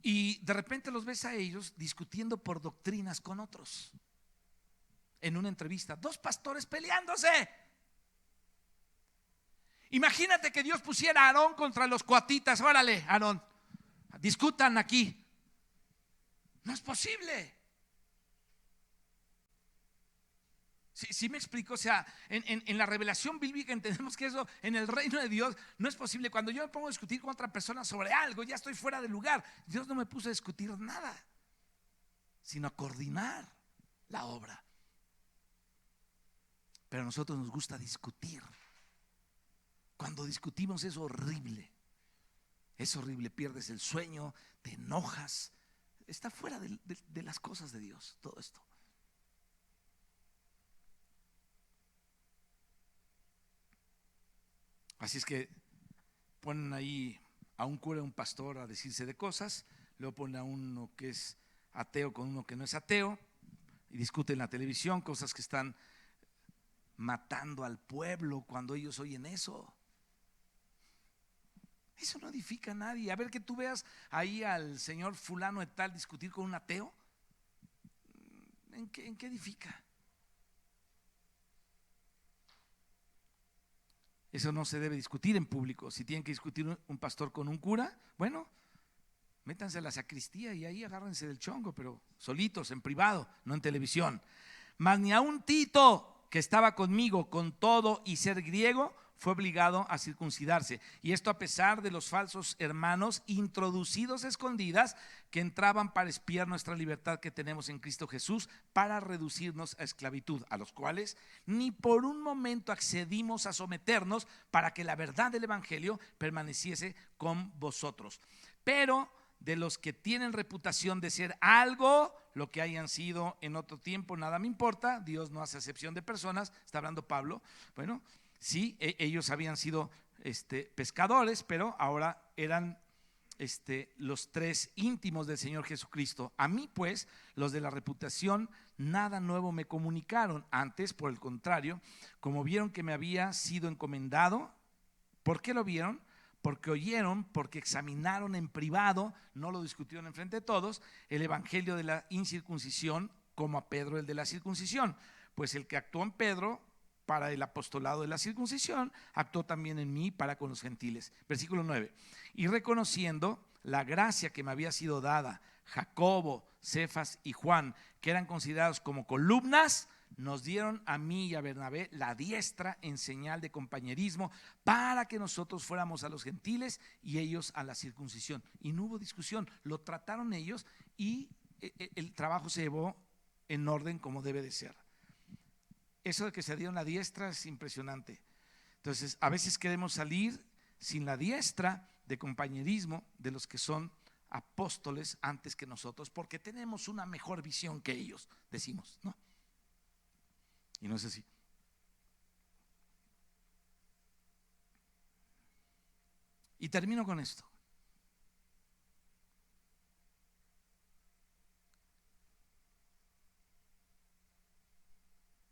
Y de repente los ves a ellos discutiendo por doctrinas con otros. En una entrevista, dos pastores peleándose. Imagínate que Dios pusiera a Aarón contra los coatitas. Órale, Aarón, discutan aquí. No es posible. Sí me explico, o sea, en la revelación bíblica entendemos que eso en el reino de Dios no es posible. Cuando yo me pongo a discutir con otra persona sobre algo, ya estoy fuera de lugar. Dios no me puso a discutir nada, sino a coordinar la obra. Pero a nosotros nos gusta discutir. Cuando discutimos es horrible, pierdes el sueño, te enojas, está fuera de las cosas de Dios todo esto. Así es que ponen ahí a un cura, a un pastor a decirse de cosas, luego ponen a uno que es ateo con uno que no es ateo y discuten en la televisión cosas que están matando al pueblo cuando ellos oyen eso. Eso no edifica a nadie. A ver, que tú veas ahí al señor fulano de tal discutir con un ateo, ¿en qué edifica? Eso no se debe discutir en público. Si tienen que discutir un pastor con un cura, bueno, métanse a la sacristía y ahí agárrense del chongo, pero solitos, en privado, no en televisión. Mas ni a un Tito, que estaba conmigo con todo y ser griego, fue obligado a circuncidarse. Y esto a pesar de los falsos hermanos introducidos a escondidas que entraban para espiar nuestra libertad que tenemos en Cristo Jesús, para reducirnos a esclavitud, a los cuales ni por un momento accedimos a someternos, para que la verdad del evangelio permaneciese con vosotros. Pero de los que tienen reputación de ser algo, lo que hayan sido en otro tiempo, nada me importa. Dios no hace acepción de personas, está hablando Pablo. Bueno, sí, ellos habían sido pescadores, pero ahora eran los tres íntimos del Señor Jesucristo. A mí, pues, los de la reputación nada nuevo me comunicaron. Antes, por el contrario, como vieron que me había sido encomendado. ¿Por qué lo vieron? Porque oyeron, porque examinaron en privado, no lo discutieron en frente de todos, el evangelio de la incircuncisión, como a Pedro el de la circuncisión. Pues el que actuó en Pedro para el apostolado de la circuncisión, actuó también en mí para con los gentiles. Versículo 9. Y reconociendo la gracia que me había sido dada, Jacobo, Cefas y Juan, que eran considerados como columnas, nos dieron a mí y a Bernabé la diestra en señal de compañerismo, para que nosotros fuéramos a los gentiles y ellos a la circuncisión. Y no hubo discusión, lo trataron ellos y el trabajo se llevó en orden como debe de ser. Eso de que se dieron la diestra es impresionante. Entonces, a veces queremos salir sin la diestra de compañerismo de los que son apóstoles antes que nosotros, porque tenemos una mejor visión que ellos, decimos, ¿no? Y no es así. Y termino con esto.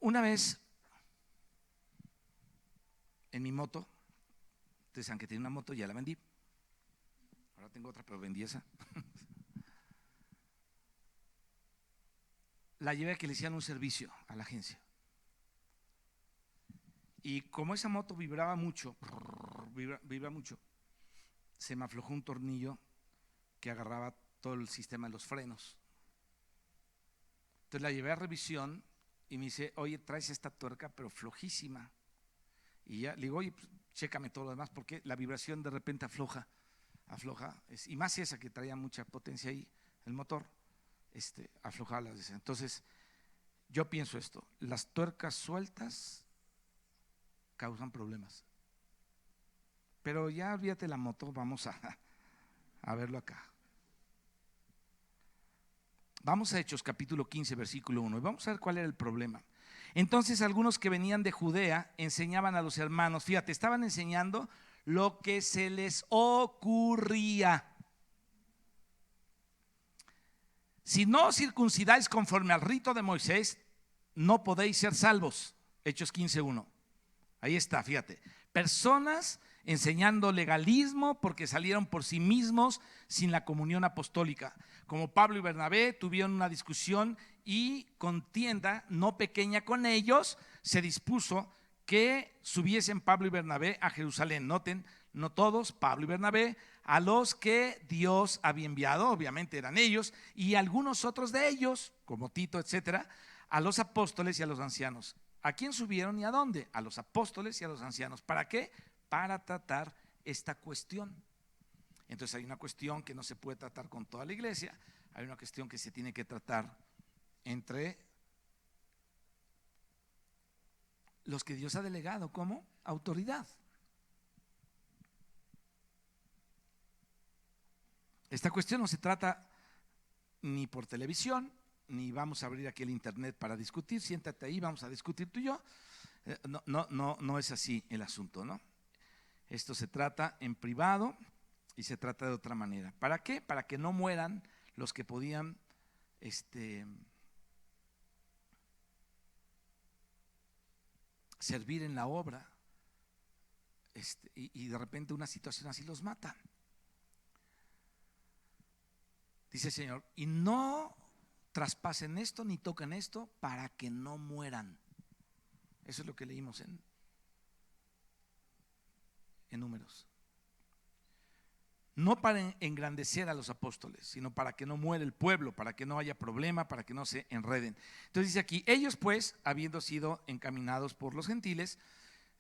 Una vez en mi moto, ustedes saben que tenía una moto, ya la vendí. Ahora tengo otra, pero vendí esa. la llevé a que le hicieran un servicio a la agencia. Y como esa moto vibraba mucho, vibra mucho, se me aflojó un tornillo que agarraba todo el sistema de los frenos. Entonces la llevé a revisión y me dice, oye, traes esta tuerca pero flojísima. Y ya le digo, oye, pues, chécame todo lo demás, porque la vibración de repente afloja, y más esa que traía mucha potencia ahí, el motor, aflojaba. Entonces yo pienso esto, las tuercas sueltas causan problemas. Pero ya olvídate la moto, vamos a verlo acá. Vamos a Hechos capítulo 15 versículo 1 y vamos a ver cuál era el problema. Entonces algunos que venían de Judea enseñaban a los hermanos, fíjate, estaban enseñando lo que se les ocurría. Si no os circuncidáis conforme al rito de Moisés, no podéis ser salvos. Hechos 15:1. Ahí está, fíjate. Personas enseñando legalismo porque salieron por sí mismos sin la comunión apostólica. Como Pablo y Bernabé tuvieron una discusión y contienda no pequeña con ellos, se dispuso que subiesen Pablo y Bernabé a Jerusalén. Noten, no todos, Pablo y Bernabé, a los que Dios había enviado, obviamente eran ellos, y algunos otros de ellos, como Tito, etcétera, a los apóstoles y a los ancianos. ¿A quién subieron y a dónde? A los apóstoles y a los ancianos. ¿Para qué? Para tratar esta cuestión. Entonces hay una cuestión que no se puede tratar con toda la iglesia, hay una cuestión que se tiene que tratar entre los que Dios ha delegado como autoridad. Esta cuestión no se trata ni por televisión, ni vamos a abrir aquí el internet para discutir, siéntate ahí, vamos a discutir tú y yo. No es así el asunto, ¿no? Esto se trata en privado y se trata de otra manera. ¿Para qué? Para que no mueran los que podían servir en la obra y de repente una situación así los mata. Dice el Señor, y no traspasen esto ni toquen esto para que no mueran. Eso es lo que leímos en Números. No para engrandecer a los apóstoles, sino para que no muera el pueblo, para que no haya problema, para que no se enreden. Entonces dice aquí, ellos pues, habiendo sido encaminados por los gentiles,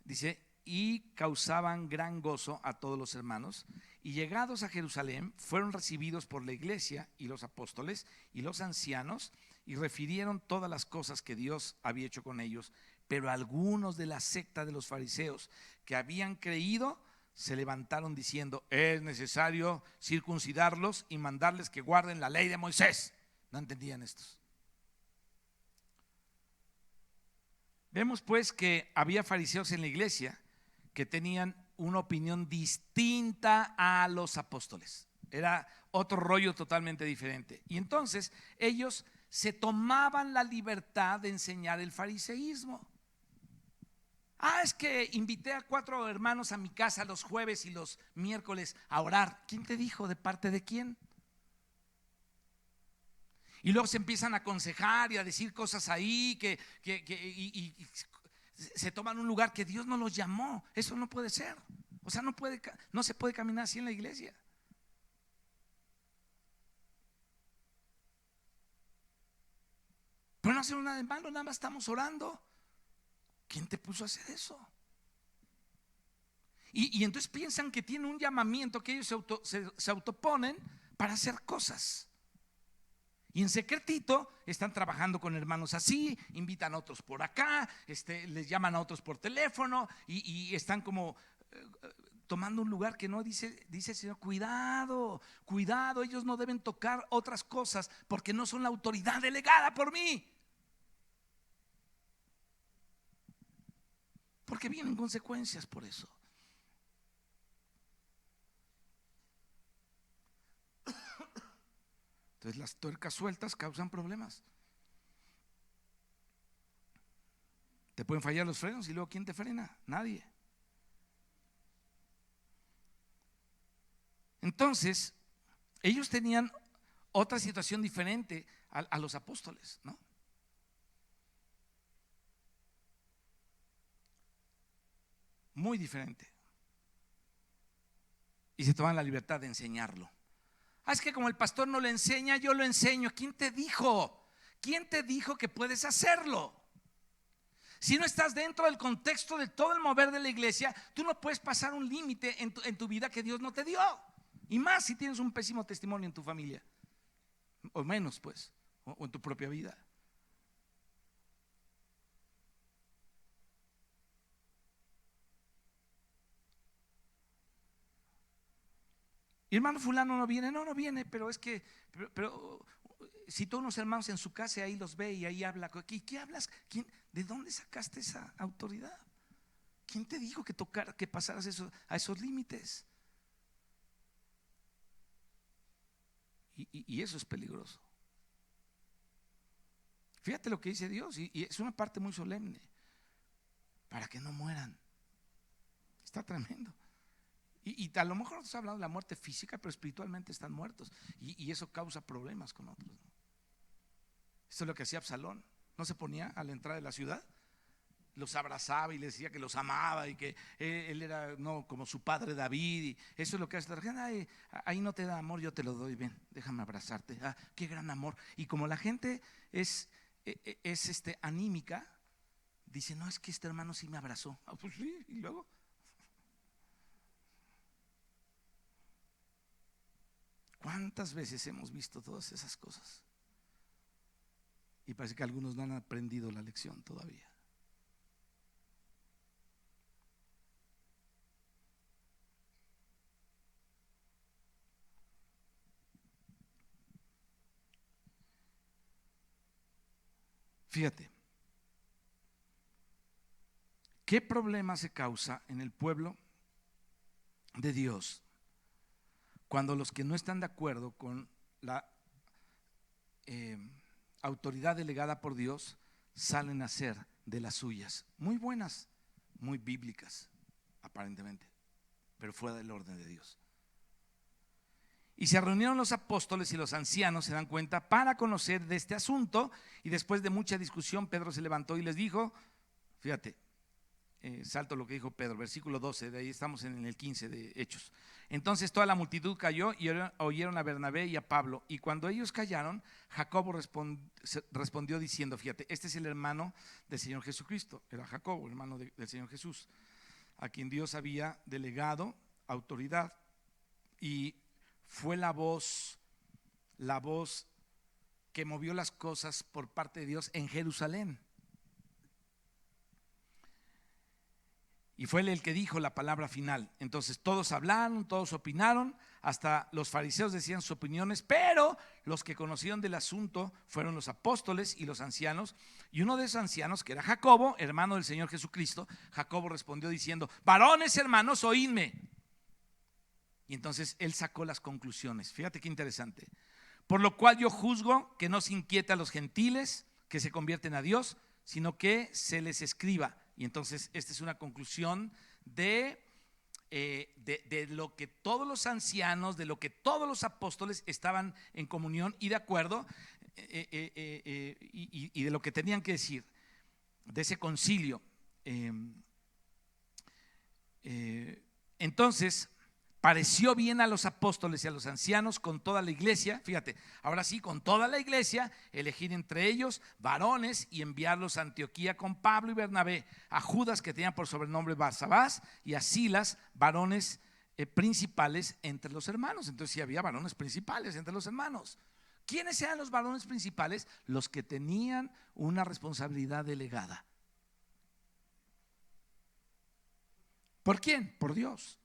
dice, y causaban gran gozo a todos los hermanos, y llegados a Jerusalén, fueron recibidos por la iglesia y los apóstoles y los ancianos, y refirieron todas las cosas que Dios había hecho con ellos. Pero algunos de la secta de los fariseos que habían creído se levantaron diciendo, es necesario circuncidarlos y mandarles que guarden la ley de Moisés. No entendían estos. Vemos pues que había fariseos en la iglesia que tenían una opinión distinta a los apóstoles. Era otro rollo totalmente diferente. Y entonces ellos se tomaban la libertad de enseñar el fariseísmo. Es que invité a 4 hermanos a mi casa los jueves y los miércoles a orar. ¿Quién te dijo? ¿De parte de quién? Y luego se empiezan a aconsejar y a decir cosas ahí y se toman un lugar que Dios no los llamó. Eso no puede ser. O sea, no se puede caminar así en la iglesia. Pero no hacemos nada de malo, nada más estamos orando. ¿Quién te puso a hacer eso? Y entonces piensan que tienen un llamamiento, que ellos se autoponen para hacer cosas. Y en secretito están trabajando con hermanos así, invitan a otros por acá, les llaman a otros por teléfono y están como tomando un lugar que no dice el Señor. Cuidado, ellos no deben tocar otras cosas porque no son la autoridad delegada por mí. Porque vienen consecuencias por eso. Entonces las tuercas sueltas causan problemas. Te pueden fallar los frenos y luego ¿quién te frena? Nadie. Entonces ellos tenían otra situación diferente a los apóstoles, ¿no? muy diferente. Y se toman la libertad de enseñarlo. Es que como el pastor no lo enseña, yo lo enseño. ¿Quién te dijo? ¿Quién te dijo que puedes hacerlo? Si no estás dentro del contexto de todo el mover de la iglesia, tú no puedes pasar un límite en tu vida que Dios no te dio. Y más si tienes un pésimo testimonio en tu familia, o menos pues, o en tu propia vida. Y hermano fulano no viene, no viene, pero es que, pero citó unos hermanos en su casa y ahí los ve y ahí habla. ¿Qué hablas? ¿De dónde sacaste esa autoridad? ¿Quién te dijo que pasaras a esos límites? Y eso es peligroso. Fíjate lo que dice Dios, y es una parte muy solemne, para que no mueran. Está tremendo. Y a lo mejor nos hablando de la muerte física, pero espiritualmente están muertos. Y eso causa problemas con otros, ¿no? Esto es lo que hacía Absalón. No se ponía a la entrada de la ciudad, los abrazaba y les decía que los amaba y que él era como su padre David. Y eso es lo que hace la gente. Ahí no te da amor, yo te lo doy. Ven, déjame abrazarte. Qué gran amor. Y como la gente es anímica, dice: no, es que este hermano sí me abrazó. Pues sí, y luego. ¿Cuántas veces hemos visto todas esas cosas? Y parece que algunos no han aprendido la lección todavía. Fíjate, ¿qué problema se causa en el pueblo de Dios cuando los que no están de acuerdo con la autoridad delegada por Dios salen a hacer de las suyas? Muy buenas, muy bíblicas aparentemente, pero fuera del orden de Dios. Y se reunieron los apóstoles y los ancianos, se dan cuenta, para conocer de este asunto. Y después de mucha discusión, Pedro se levantó y les dijo, fíjate, salto lo que dijo Pedro, versículo 12, de ahí estamos en el 15 de Hechos. Entonces toda la multitud cayó y oyeron a Bernabé y a Pablo. Y cuando ellos callaron, Jacobo respondió diciendo, fíjate, este es el hermano del Señor Jesucristo. Era Jacobo, hermano del Señor Jesús, a quien Dios había delegado autoridad. Y fue la voz que movió las cosas por parte de Dios en Jerusalén. Y fue él el que dijo la palabra final. Entonces todos hablaron, todos opinaron, hasta los fariseos decían sus opiniones, pero los que conocieron del asunto fueron los apóstoles y los ancianos. Y uno de esos ancianos, que era Jacobo, hermano del Señor Jesucristo, Jacobo respondió diciendo, varones hermanos, oídme. Y entonces él sacó las conclusiones. Fíjate qué interesante. Por lo cual yo juzgo que no se inquieta a los gentiles que se convierten a Dios, sino que se les escriba. Y entonces esta es una conclusión de lo que todos los ancianos, de lo que todos los apóstoles estaban en comunión y de acuerdo, y de lo que tenían que decir de ese concilio. Entonces pareció bien a los apóstoles y a los ancianos con toda la iglesia, fíjate, ahora sí, con toda la iglesia, elegir entre ellos varones y enviarlos a Antioquía con Pablo y Bernabé, a Judas, que tenía por sobrenombre Barsabás, y a Silas, varones principales entre los hermanos. Entonces sí había varones principales entre los hermanos. ¿Quiénes eran los varones principales? Los que tenían una responsabilidad delegada. ¿Por quién? Por Dios.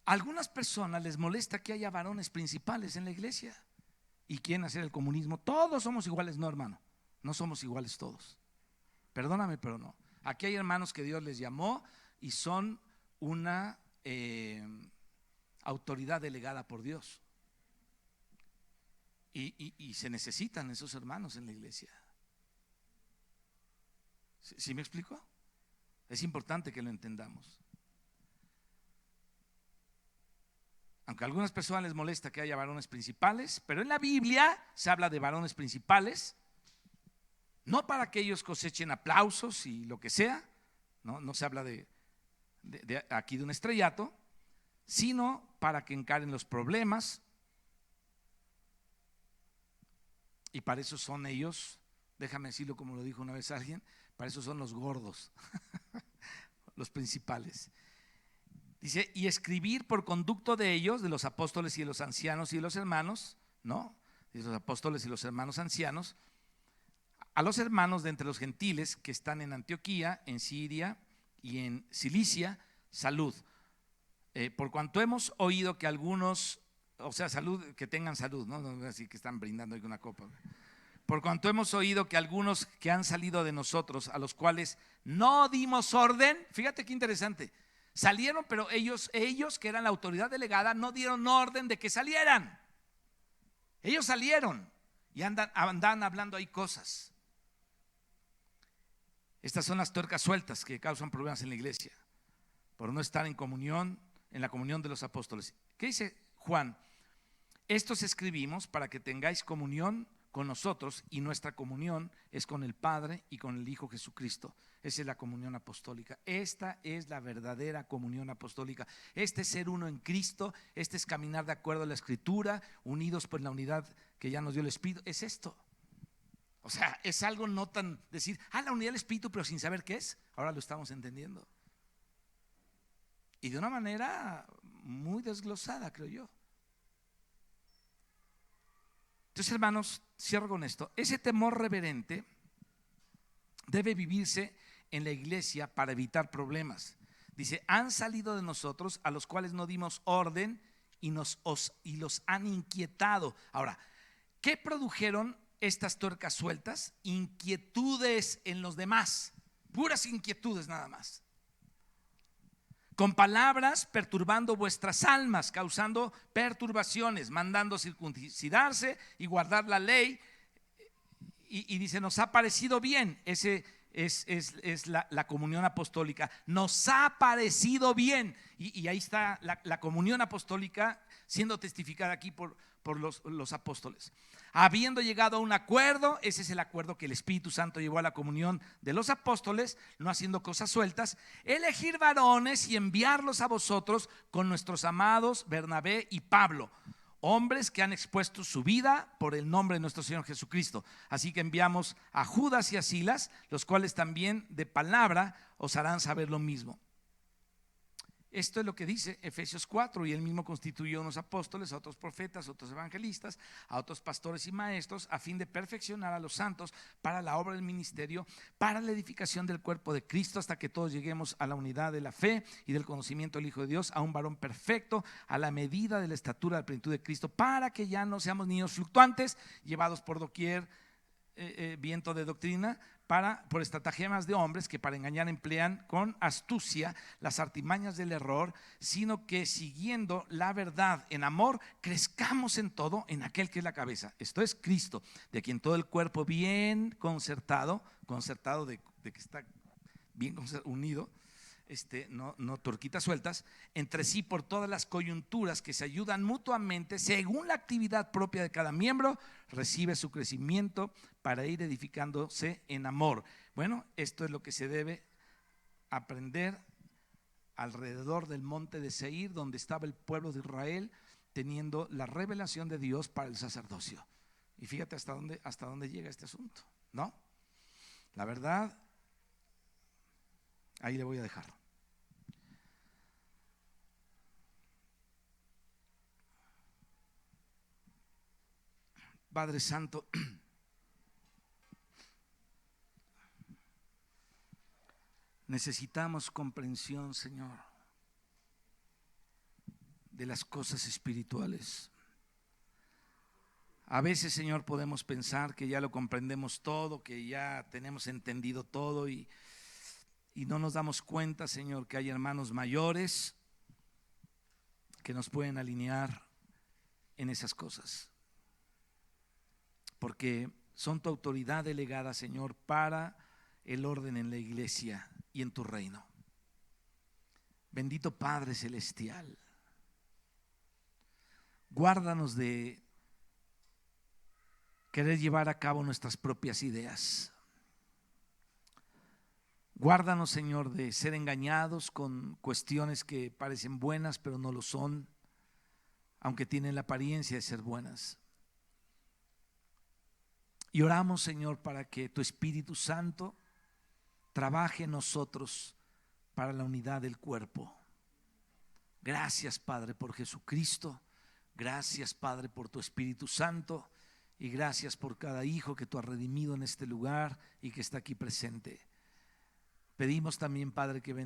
A algunas personas les molesta que haya varones principales en la iglesia y quieren hacer el comunismo. Todos somos iguales, no, hermano, no somos iguales todos. Perdóname, pero no. Aquí hay hermanos que Dios les llamó y son una autoridad delegada por Dios. Y se necesitan esos hermanos en la iglesia. ¿Sí me explico? Es importante que lo entendamos. Aunque a algunas personas les molesta que haya varones principales, pero en la Biblia se habla de varones principales No para que ellos cosechen aplausos y lo que sea, no se habla de aquí de un estrellato, sino para que encaren los problemas. Y para eso son ellos, déjame decirlo como lo dijo una vez alguien, para eso son los gordos, los principales. Dice, y escribir por conducto de ellos, de los apóstoles y de los ancianos y de los hermanos, ¿no? De los apóstoles y los hermanos ancianos, a los hermanos de entre los gentiles que están en Antioquía, en Siria y en Cilicia, salud. Por cuanto hemos oído que algunos, o sea, salud, que tengan salud, no así que están brindando ahí una copa. Por cuanto hemos oído que algunos que han salido de nosotros, a los cuales no dimos orden, fíjate qué interesante, salieron, pero ellos que eran la autoridad delegada no dieron orden de que salieran. Ellos salieron y andan hablando ahí cosas. Estas son las tuercas sueltas que causan problemas en la iglesia por no estar en comunión, en la comunión de los apóstoles. ¿Qué dice Juan? Estos escribimos para que tengáis comunión con nosotros, y nuestra comunión es con el Padre y con el Hijo Jesucristo. Esa es la comunión apostólica. Esta es la verdadera comunión apostólica. Este es ser uno en Cristo, este es caminar de acuerdo a la Escritura, unidos por la unidad que ya nos dio el Espíritu. Es esto. O sea, es algo no tan decir, la unidad del Espíritu, pero sin saber qué es. Ahora lo estamos entendiendo. Y de una manera muy desglosada, creo yo. Entonces, hermanos, cierro con esto. Ese temor reverente debe vivirse en la iglesia para evitar problemas. Dice, han salido de nosotros a los cuales no dimos orden y los han inquietado. Ahora, ¿qué produjeron estas tuercas sueltas? Inquietudes en los demás, puras inquietudes nada más. Con palabras perturbando vuestras almas, causando perturbaciones, mandando circuncidarse y guardar la ley. Y dice, nos ha parecido bien. Ese es la comunión apostólica. Nos ha parecido bien. Y ahí está la comunión apostólica siendo testificada aquí por los apóstoles. Habiendo llegado a un acuerdo, ese es el acuerdo que el Espíritu Santo llevó a la comunión de los apóstoles, no haciendo cosas sueltas, elegir varones y enviarlos a vosotros con nuestros amados Bernabé y Pablo, hombres que han expuesto su vida por el nombre de nuestro Señor Jesucristo. Así que enviamos a Judas y a Silas, los cuales también de palabra os harán saber lo mismo. Esto es lo que dice Efesios 4, y él mismo constituyó unos apóstoles, a otros profetas, a otros evangelistas, a otros pastores y maestros, a fin de perfeccionar a los santos para la obra del ministerio, para la edificación del cuerpo de Cristo, hasta que todos lleguemos a la unidad de la fe y del conocimiento del Hijo de Dios, a un varón perfecto, a la medida de la estatura de la plenitud de Cristo, para que ya no seamos niños fluctuantes, llevados por doquier viento de doctrina, por estratagemas de hombres que para engañar emplean con astucia las artimañas del error, sino que siguiendo la verdad en amor, crezcamos en todo en aquel que es la cabeza, esto es Cristo, de quien todo el cuerpo bien concertado de que está bien unido, no torquitas sueltas, entre sí por todas las coyunturas que se ayudan mutuamente según la actividad propia de cada miembro, recibe su crecimiento para ir edificándose en amor. Bueno, esto es lo que se debe aprender alrededor del monte de Seir, donde estaba el pueblo de Israel teniendo la revelación de Dios para el sacerdocio. Y fíjate hasta dónde llega este asunto, ¿no? La verdad, ahí le voy a dejar. Padre Santo, necesitamos comprensión, Señor, de las cosas espirituales. A veces, Señor, podemos pensar que ya lo comprendemos todo, que ya tenemos entendido todo y no nos damos cuenta, Señor, que hay hermanos mayores que nos pueden alinear en esas cosas, porque son tu autoridad delegada, Señor, para el orden en la iglesia y en tu reino. Bendito Padre Celestial, guárdanos de querer llevar a cabo nuestras propias ideas. Guárdanos, Señor, de ser engañados con cuestiones que parecen buenas, pero no lo son, aunque tienen la apariencia de ser buenas. Y oramos, Señor, para que tu Espíritu Santo trabaje en nosotros para la unidad del cuerpo. Gracias, Padre, por Jesucristo. Gracias, Padre, por tu Espíritu Santo. Y gracias por cada hijo que tú has redimido en este lugar y que está aquí presente. Pedimos también, Padre, que bendiga